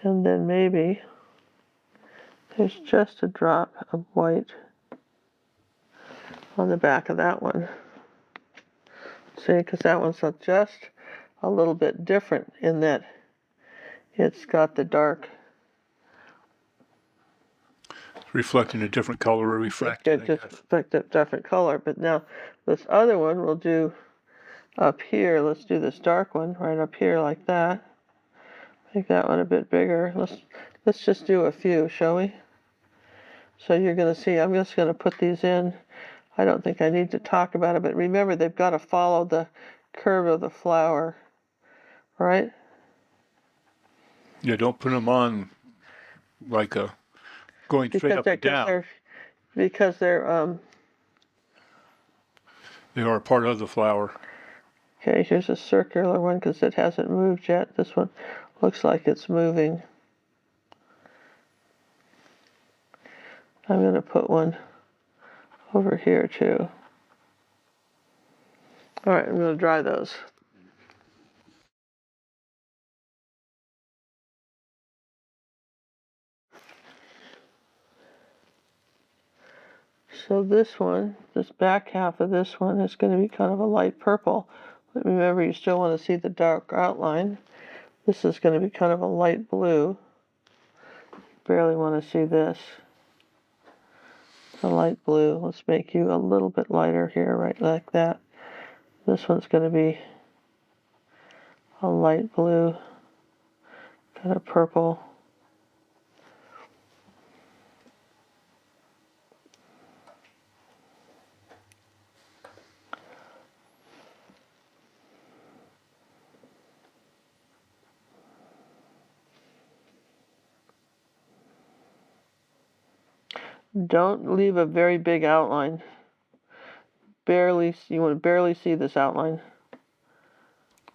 And then maybe there's just a drop of white on the back of that one. See, because that one's just a little bit different in that it's got the dark. Reflecting a different color or refracting. It just reflects a different color. But now this other one we'll do up here. Let's do this dark one right up here like that. Make that one a bit bigger. Let's just do a few, shall we? So you're going to see, I'm just going to put these in. I don't think I need to talk about it, but remember they've got to follow the curve of the flower, right? Yeah, don't put them on like going straight up and down. Because they're They are part of the flower. okay, here's a circular one because it hasn't moved yet. This one looks like it's moving. I'm going to put one over here too. All right, I'm going to dry those. So this one, this back half of this one is going to be kind of a light purple. But remember, you still want to see the dark outline. This is going to be kind of a light blue. Barely want to see this. A light blue. Let's make you a little bit lighter here, right like that. This one's going to be a light blue, kind of purple. Don't leave a very big outline. You want to barely see this outline.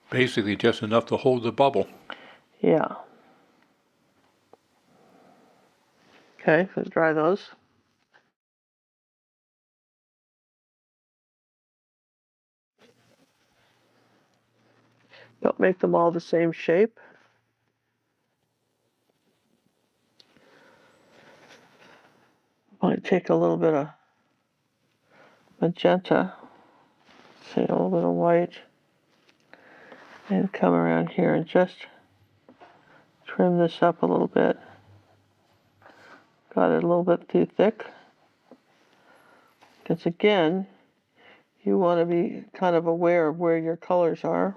Basically just enough to hold the bubble. Yeah. Okay, let's dry those. Don't make them all the same shape. Might take a little bit of magenta, say a little bit of white, and come around here and just trim this up a little bit. Got it a little bit too thick. Because again, you want to be kind of aware of where your colors are.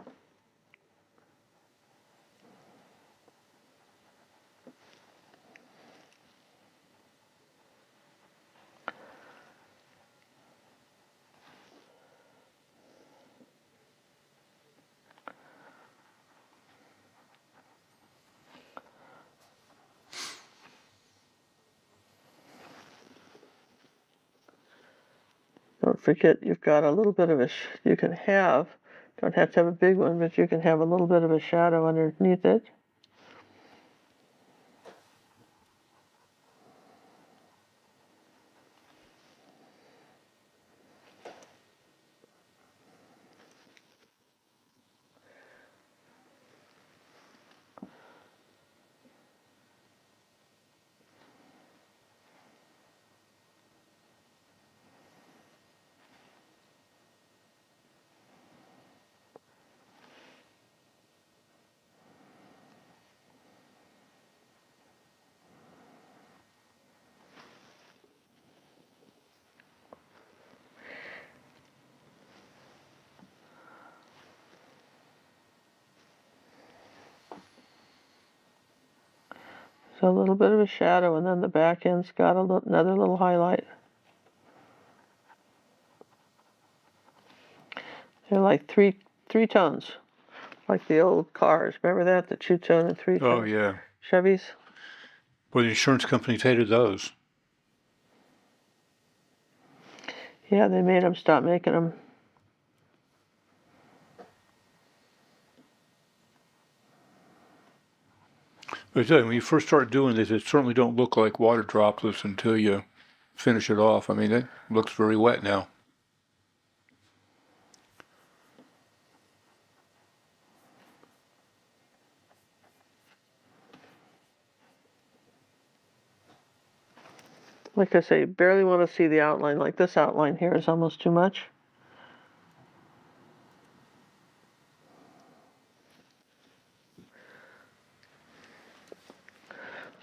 Don't forget you've got a little bit of you can have, Don't have to have a big one, but you can have a little bit of a shadow underneath it. So a little bit of a shadow, and then the back end's got another little highlight. They're like three tones, like the old cars. Remember that, the 2-tone and 3-tone? Oh, yeah. Chevys. Well, the insurance companies hated those. Yeah, they made them stop making them. But I tell you, when you first start doing this, it certainly don't look like water droplets until you finish it off. I mean, it looks very wet now. Like I say, you barely want to see the outline. Like this outline here is almost too much.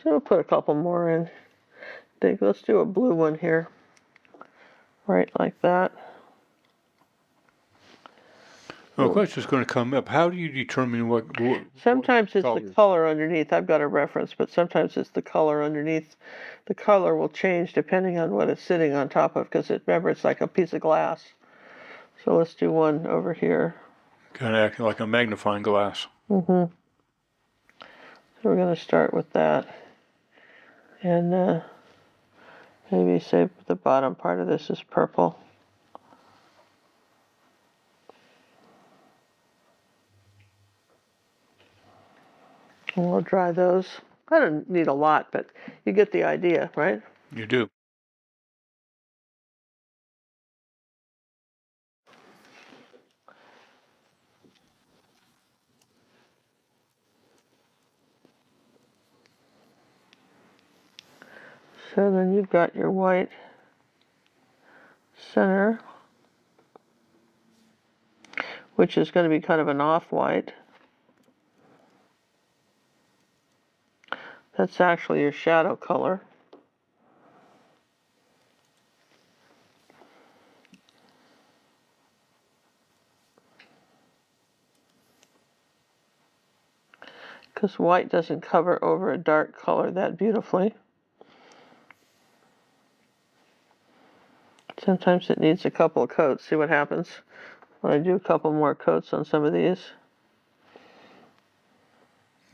So we'll put a couple more in. Let's do a blue one here. Right like that. Well, the question's going to come up. How do you determine what Sometimes it's colors? the color underneath. I've got a reference, but sometimes it's the color underneath. The color will change depending on what it's sitting on top of, because remember, it's like a piece of glass. So let's do one over here. Kind of acting like a magnifying glass. So we're going to start with that. And maybe say the bottom part of this is purple. And we'll dry those. I don't need a lot, but you get the idea, right? You do. So then you've got your white center, which is going to be kind of an off-white. That's actually your shadow color. Because white doesn't cover over a dark color that beautifully. Sometimes it needs a couple of coats. See what happens when I do a couple more coats on some of these.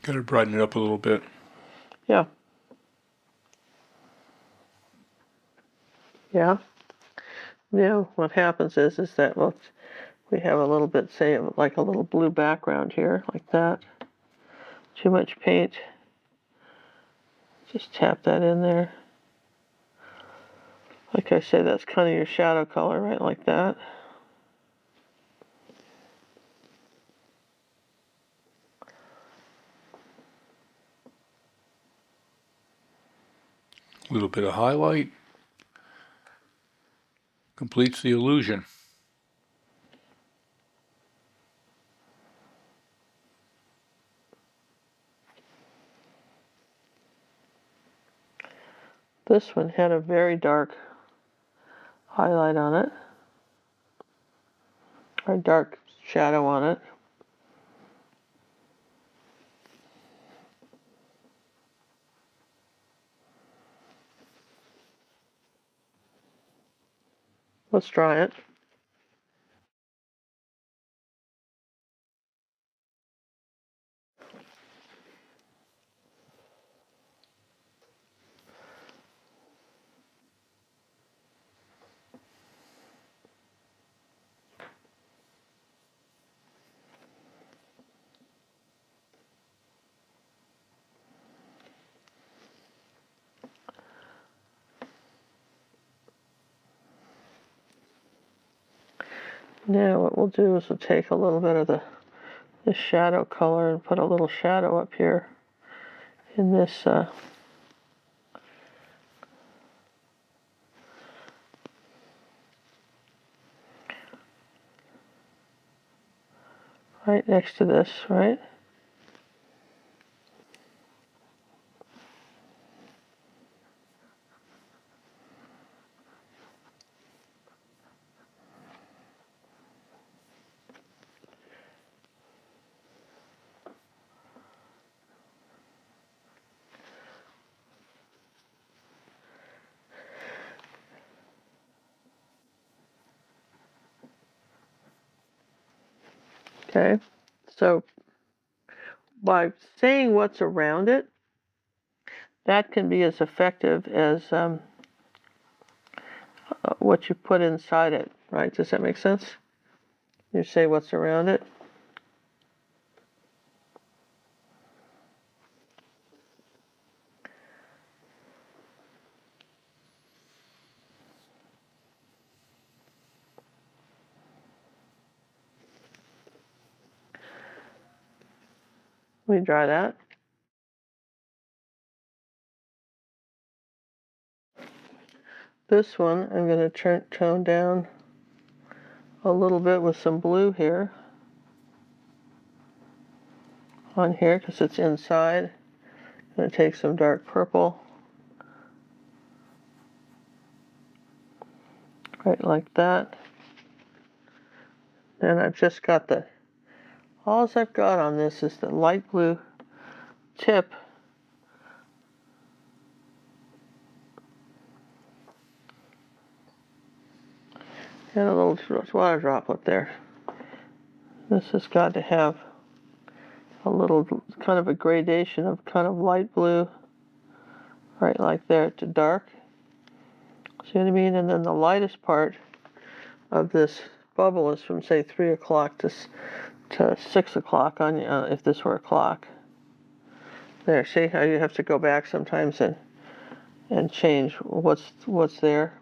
Got to brighten it up a little bit. Yeah. Yeah. Now what happens is that we have a little bit, say, like a little blue background here, like that. Too much paint. Just tap that in there. Like I said, that's kind of your shadow color, right? Like that. A little bit of highlight completes the illusion. This one had a very dark highlight on it, or dark shadow on it. Let's try it. Now what we'll do is we'll take a little bit of the shadow color and put a little shadow up here in this right next to this, right? Okay, so by saying what's around it, that can be as effective as what you put inside it, right? Does that make sense? You say what's around it. Let me dry that. This one I'm going to tone down a little bit with some blue here on here because it's inside. I'm going to take some dark purple, right like that. And I've just got all I've got on this is the light blue tip. And a little water droplet there. This has got to have a little kind of a gradation of kind of light blue, right like there to dark. See what I mean? And then the lightest part of this bubble is from say 3 o'clock to 6 o'clock on if this were a clock. There, see how you have to go back sometimes and change what's there.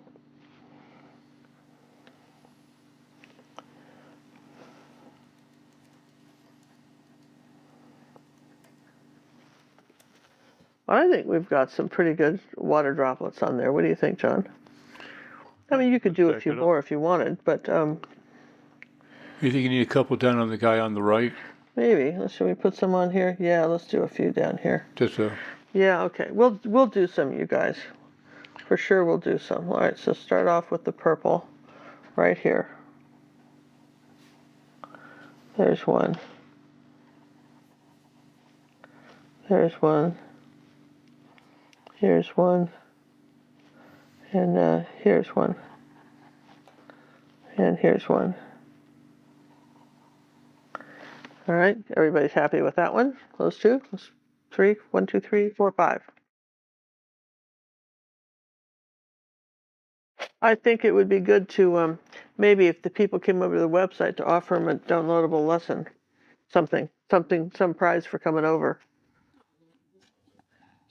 I think we've got some pretty good water droplets on there. What do you think, John? I mean, you could do a few more if you wanted, but You think you need a couple down on the guy on the right? maybe. Should we put some on here? Yeah, let's do a few down here. Just a. Yeah, okay. We'll do some, you guys. For sure, we'll do some. All right. So start off with the purple, right here. There's one. There's one. Here's one. And here's one. And here's one. All right, everybody's happy with that one? Those two? Those 3, 1, 2, 3, 4, 5. I think it would be good to maybe if the people came over to the website to offer them a downloadable lesson, some prize for coming over.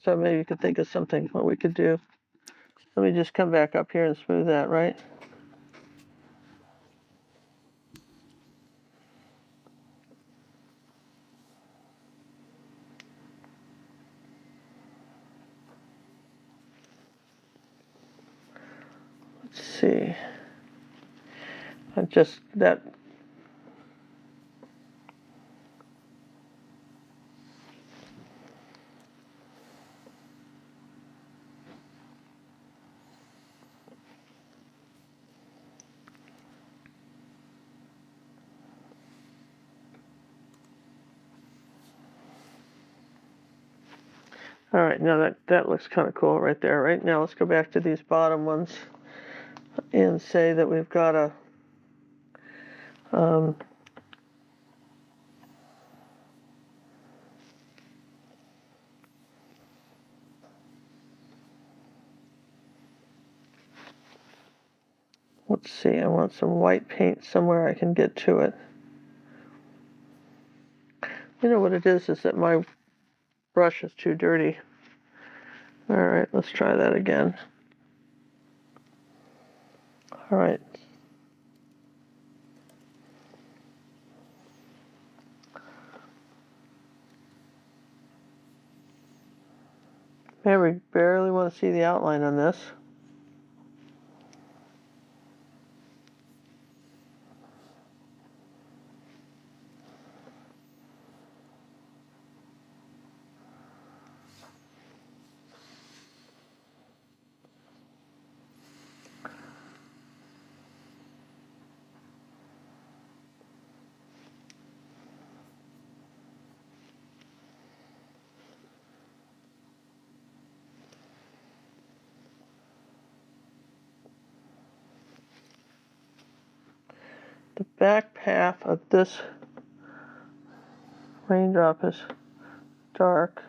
So maybe you could think of something what we could do. Let me just come back up here and smooth that, right? Let's see. I just that. All right, now that looks kind of cool right there. Right now, let's go back to these bottom ones and say that we've got a let's see, I want some white paint somewhere I can get to it. You know what it is that my brush is too dirty. All right, let's try that again. All right. Man, we barely want to see the outline on this. The back half of this raindrop is dark.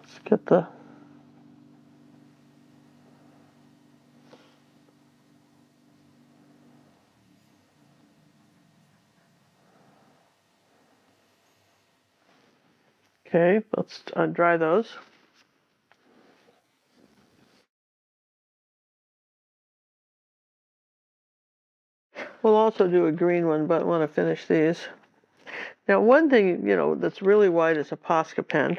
Let's get the okay, let's dry those. We'll also do a green one, but I want to finish these. Now, one thing, you know, that's really white is a Posca pen.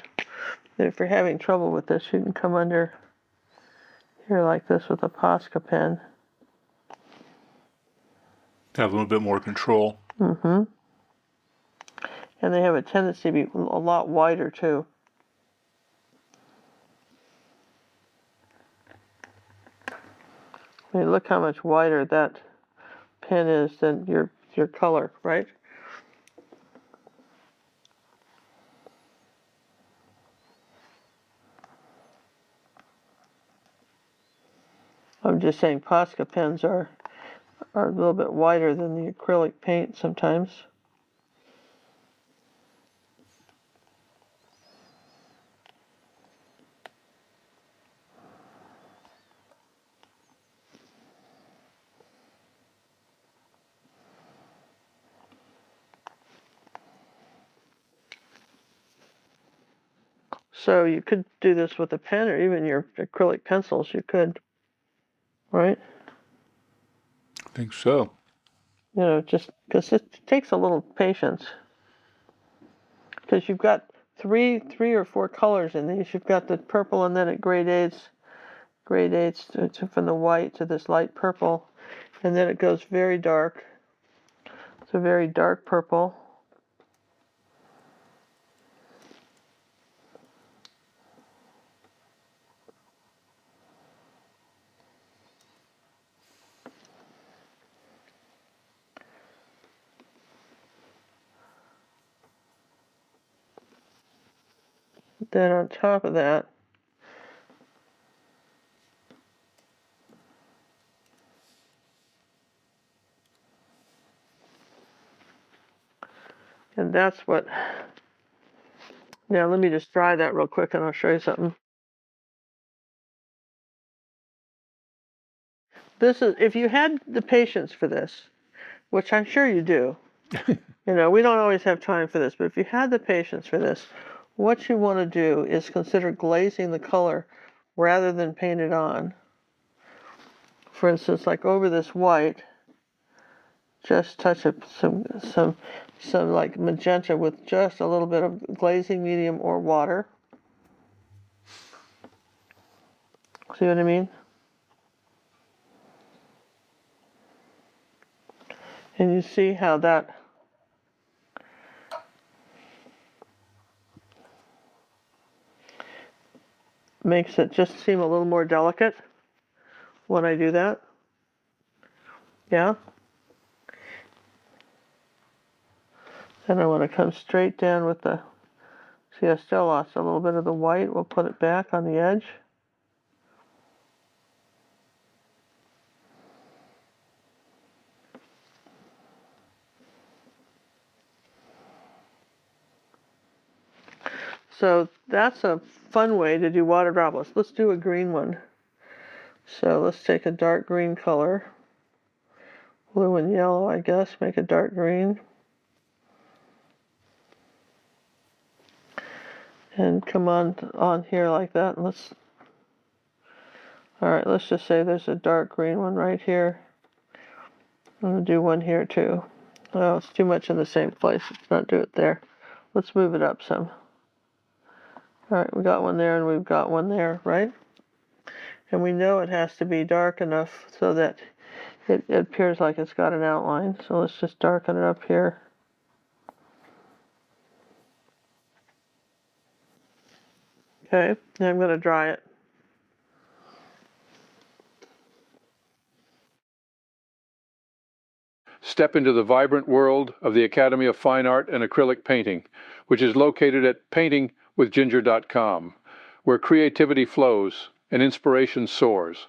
And if you're having trouble with this, you can come under here like this with a Posca pen. Have a little bit more control. Mm-hmm. And they have a tendency to be a lot wider, too. I mean, look how much wider that pen is than your color, right? I'm just saying Posca pens are a little bit wider than the acrylic paint sometimes. So you could do this with a pen or even your acrylic pencils, you could, right? I think so. You know, just because it takes a little patience. Because you've got three or four colors in these. You've got the purple, and then it gradates from the white to this light purple, and then it goes very dark. It's a very dark purple. Then on top of that, and that's what, now let me just dry that real quick and I'll show you something. This is, if you had the patience for this, which I'm sure you do, you know, we don't always have time for this, but if you had the patience for this, what you want to do is consider glazing the color rather than paint it on. For instance, like over this white, just touch up some like magenta with just a little bit of glazing medium or water. See what I mean? And you see how that makes it just seem a little more delicate when I do that. Yeah? Then I want to come straight down with the, see I still lost a little bit of the white. We'll put it back on the edge. So that's a fun way to do water droplets. Let's do a green one. So let's take a dark green color. blue and yellow, I guess, make a dark green. And come on here like that. And all right, let's just say there's a dark green one right here. I'm going to do one here too. Oh, it's too much in the same place. Let's not do it there. Let's move it up some. All right, we got one there and we've got one there, right? And we know it has to be dark enough so that it appears like it's got an outline. So let's just darken it up here. Okay, now I'm going to dry it. Step into the vibrant world of the Academy of Fine Art and Acrylic Painting, which is located at paintingwithginger.com, where creativity flows and inspiration soars.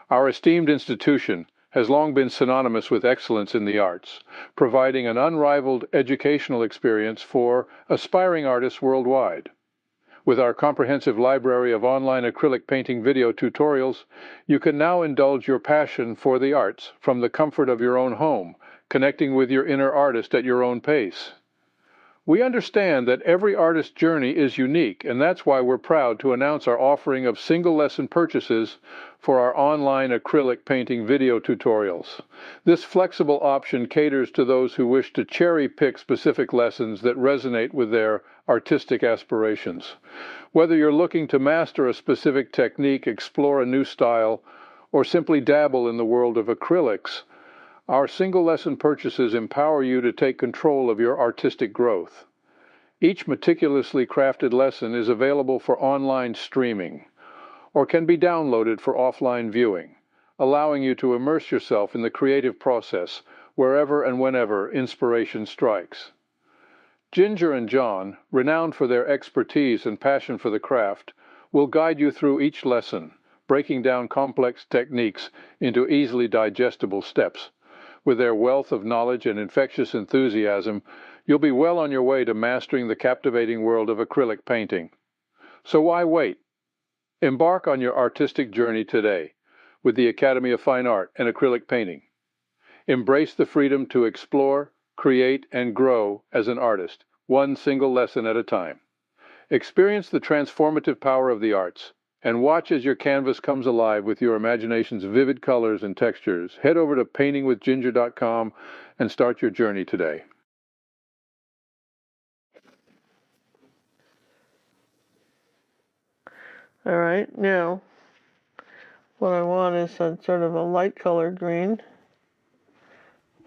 Our esteemed institution has long been synonymous with excellence in the arts, providing an unrivaled educational experience for aspiring artists worldwide. With our comprehensive library of online acrylic painting video tutorials, you can now indulge your passion for the arts from the comfort of your own home, connecting with your inner artist at your own pace. We understand that every artist's journey is unique, and that's why we're proud to announce our offering of single lesson purchases for our online acrylic painting video tutorials. This flexible option caters to those who wish to cherry pick specific lessons that resonate with their artistic aspirations. Whether you're looking to master a specific technique, explore a new style, or simply dabble in the world of acrylics, our single lesson purchases empower you to take control of your artistic growth. Each meticulously crafted lesson is available for online streaming or can be downloaded for offline viewing, allowing you to immerse yourself in the creative process wherever and whenever inspiration strikes. Ginger and John, renowned for their expertise and passion for the craft, will guide you through each lesson, breaking down complex techniques into easily digestible steps. With their wealth of knowledge and infectious enthusiasm, you'll be well on your way to mastering the captivating world of acrylic painting. So why wait? Embark on your artistic journey today with the Academy of Fine Art and Acrylic Painting. Embrace the freedom to explore, create, and grow as an artist, one single lesson at a time. Experience the transformative power of the arts, and watch as your canvas comes alive with your imagination's vivid colors and textures. Head over to paintingwithginger.com and start your journey today. All right, now what I want is a sort of a light colored green,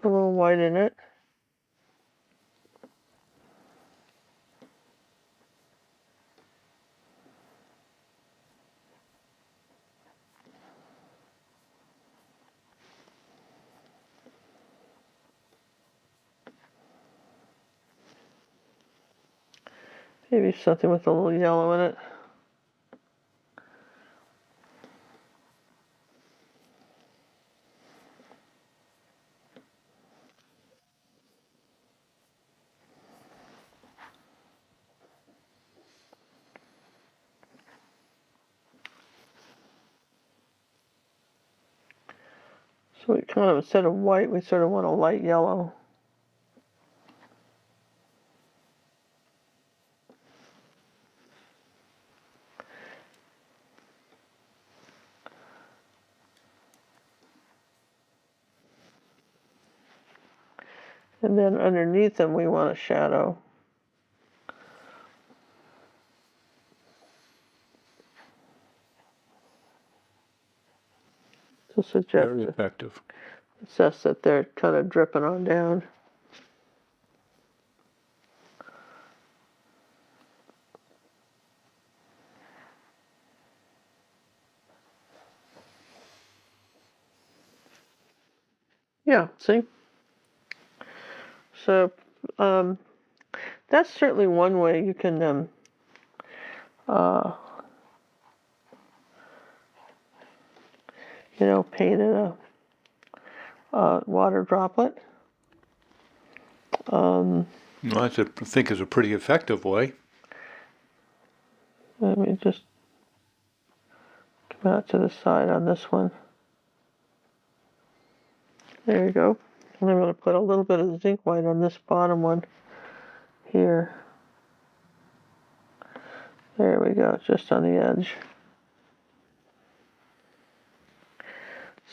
a little white in it. Maybe something with a little yellow in it. So we kind of, instead of white, we sort of want a light yellow. And then underneath them, we want a shadow. To Very effective. suggest that they're kind of dripping on down. Yeah, see? So that's certainly one way you can paint in a water droplet. Well, I think is a pretty effective way. Let me just come out to the side on this one. There you go. And I'm going to put a little bit of zinc white on this bottom one here. There we go, just on the edge.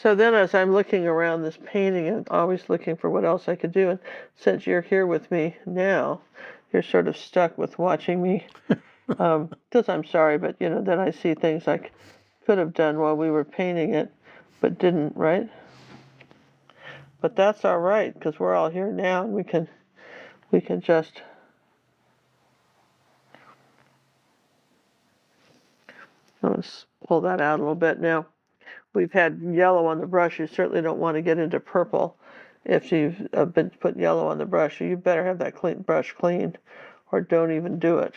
So then as I'm looking around this painting, I'm always looking for what else I could do. And since you're here with me now, you're sort of stuck with watching me. Because I'm sorry, but you know, then I see things I could have done while we were painting it, but didn't, right? But that's all right, because we're all here now, and we can just let's pull that out a little bit now. We've had yellow on the brush. You certainly don't want to get into purple if you've been put yellow on the brush. You better have that brush cleaned, or don't even do it.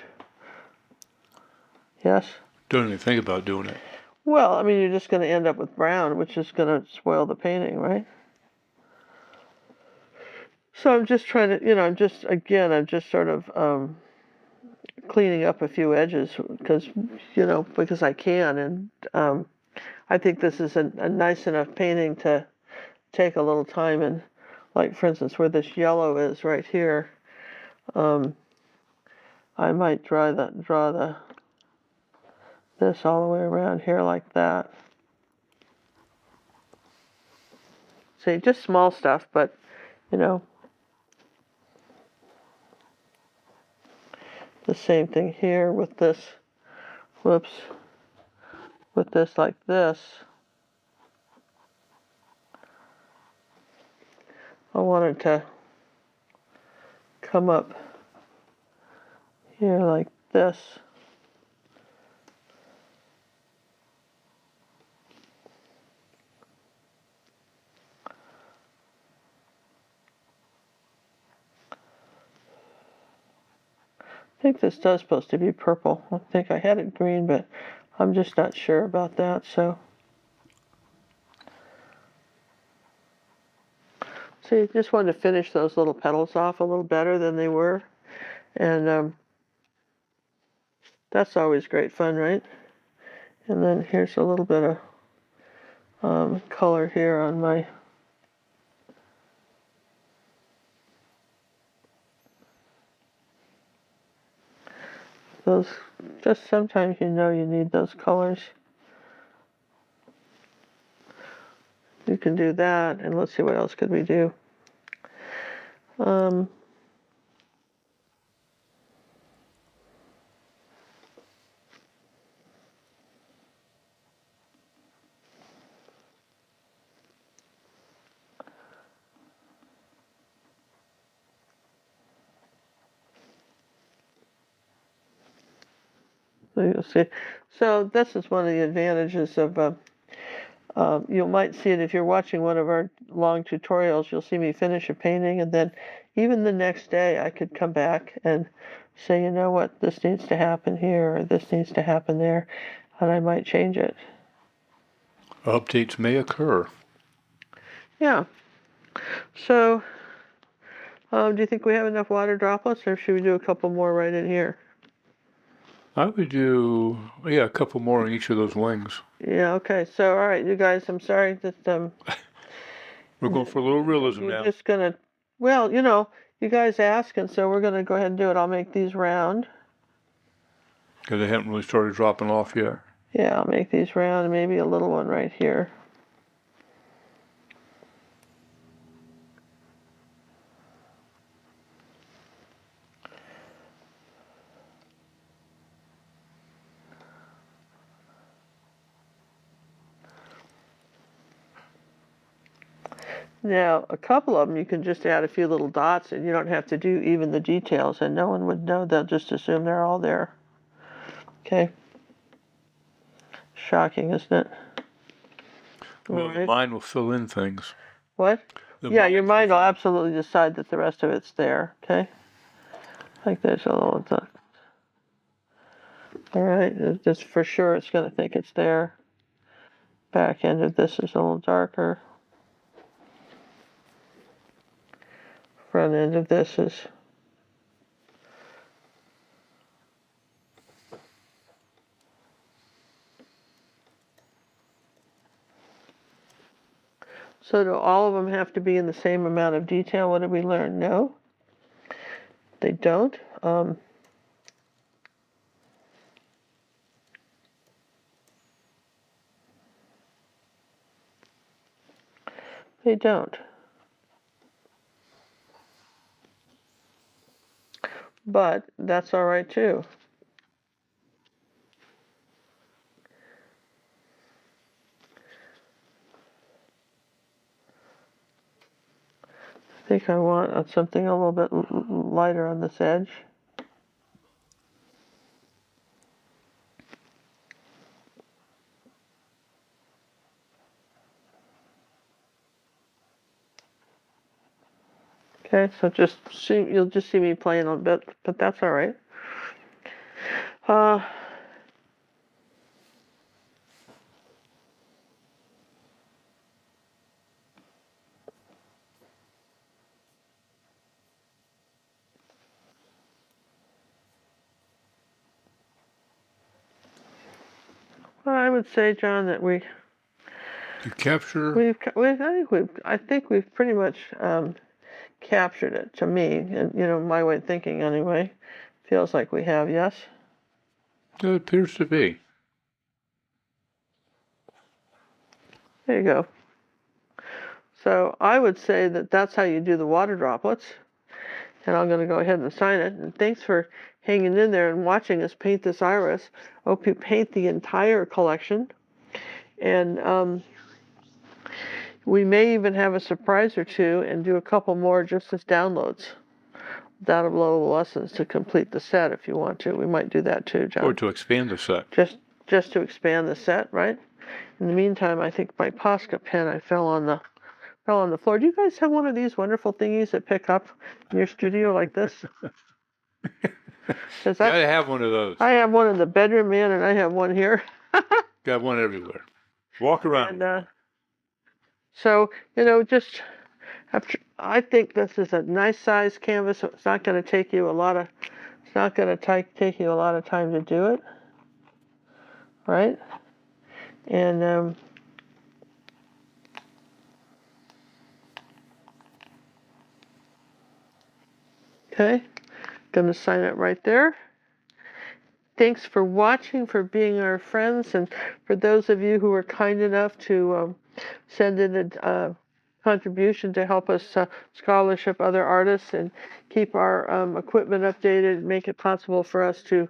Yes? Don't even think about doing it. Well, I mean, you're just going to end up with brown, which is going to spoil the painting, right? So I'm just trying to, you know, I'm just sort of cleaning up a few edges because, you know, because I can. And I think this is a nice enough painting to take a little time. And like, for instance, where this yellow is right here, I might draw this all the way around here like that. See, just small stuff, but, you know, the same thing here with this, whoops, with this like this. I wanted to come up here like this. I think this does supposed to be purple. I think I had it green, but I'm just not sure about that, so. See, just wanted to finish those little petals off a little better than they were. And that's always great fun, right? And then here's a little bit of color here on my those. Just sometimes you know you need those colors. You can do that, and let's see what else could we do. So you'll see. So this is one of the advantages of. You might see it if you're watching one of our long tutorials. You'll see me finish a painting, and then even the next day I could come back and say, you know what, this needs to happen here, or this needs to happen there, and I might change it. Updates may occur. Yeah. So, do you think we have enough water droplets, or should we do a couple more right in here? I would do, yeah, a couple more on each of those wings. Yeah, okay. So, all right, you guys, I'm sorry that We're going for a little realism we're now. just gonna, well, you know, you guys ask, and so we're gonna go ahead and do it. I'll make these round. Because they haven't really started dropping off yet. Yeah, I'll make these round, and maybe a little one right here. Now, a couple of them you can just add a few little dots, and you don't have to do even the details, and no one would know. They'll just assume they're all there. Okay. Shocking, isn't it? Well, Right. the mind will fill in things. What? The Yeah, your mind will absolutely decide that the rest of it's there. Okay. Like there's a little dot. All right. Just for sure, it's going to think it's there. Back end of this is a little darker. Front end of this is So do all of them have to be in the same amount of detail? What did we learn? No, they don't. They don't. But that's all right too. I think I want something a little bit lighter on this edge. Okay, so you'll just see me playing a bit, but that's all right. Well, I would say, John, that You capture. I think we've pretty much captured it. To me, and my way of thinking anyway, feels like we have. Yes. It appears to be. There you go. So I would say that that's how you do the water droplets. And I'm going to go ahead and sign it. And thanks for hanging in there and watching us paint this iris. Hope you paint the entire collection. And we may even have a surprise or two and do a couple more just as downloads. Downloadable lessons to complete the set if you want to. We might do that too, John. Or to expand the set. Just to expand the set, right? In the meantime, I think my Posca pen I fell on the floor. Do you guys have one of these wonderful thingies that pick up in your studio like this? Gotta have one of those. I have one in the bedroom, man, and I have one here. Got one everywhere. Walk around. And so just I think this is a nice size canvas. So it's not going to take you a lot of. It's not going to take you a lot of time to do it, right? And okay, gonna sign it right there. Thanks for watching, for being our friends, and for those of you who were kind enough to send in a contribution to help us scholarship other artists and keep our equipment updated and make it possible for us to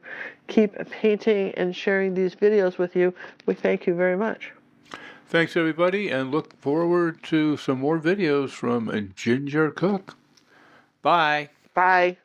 keep painting and sharing these videos with you. We thank you very much. Thanks, everybody, and look forward to some more videos from Ginger Cook. Bye. Bye.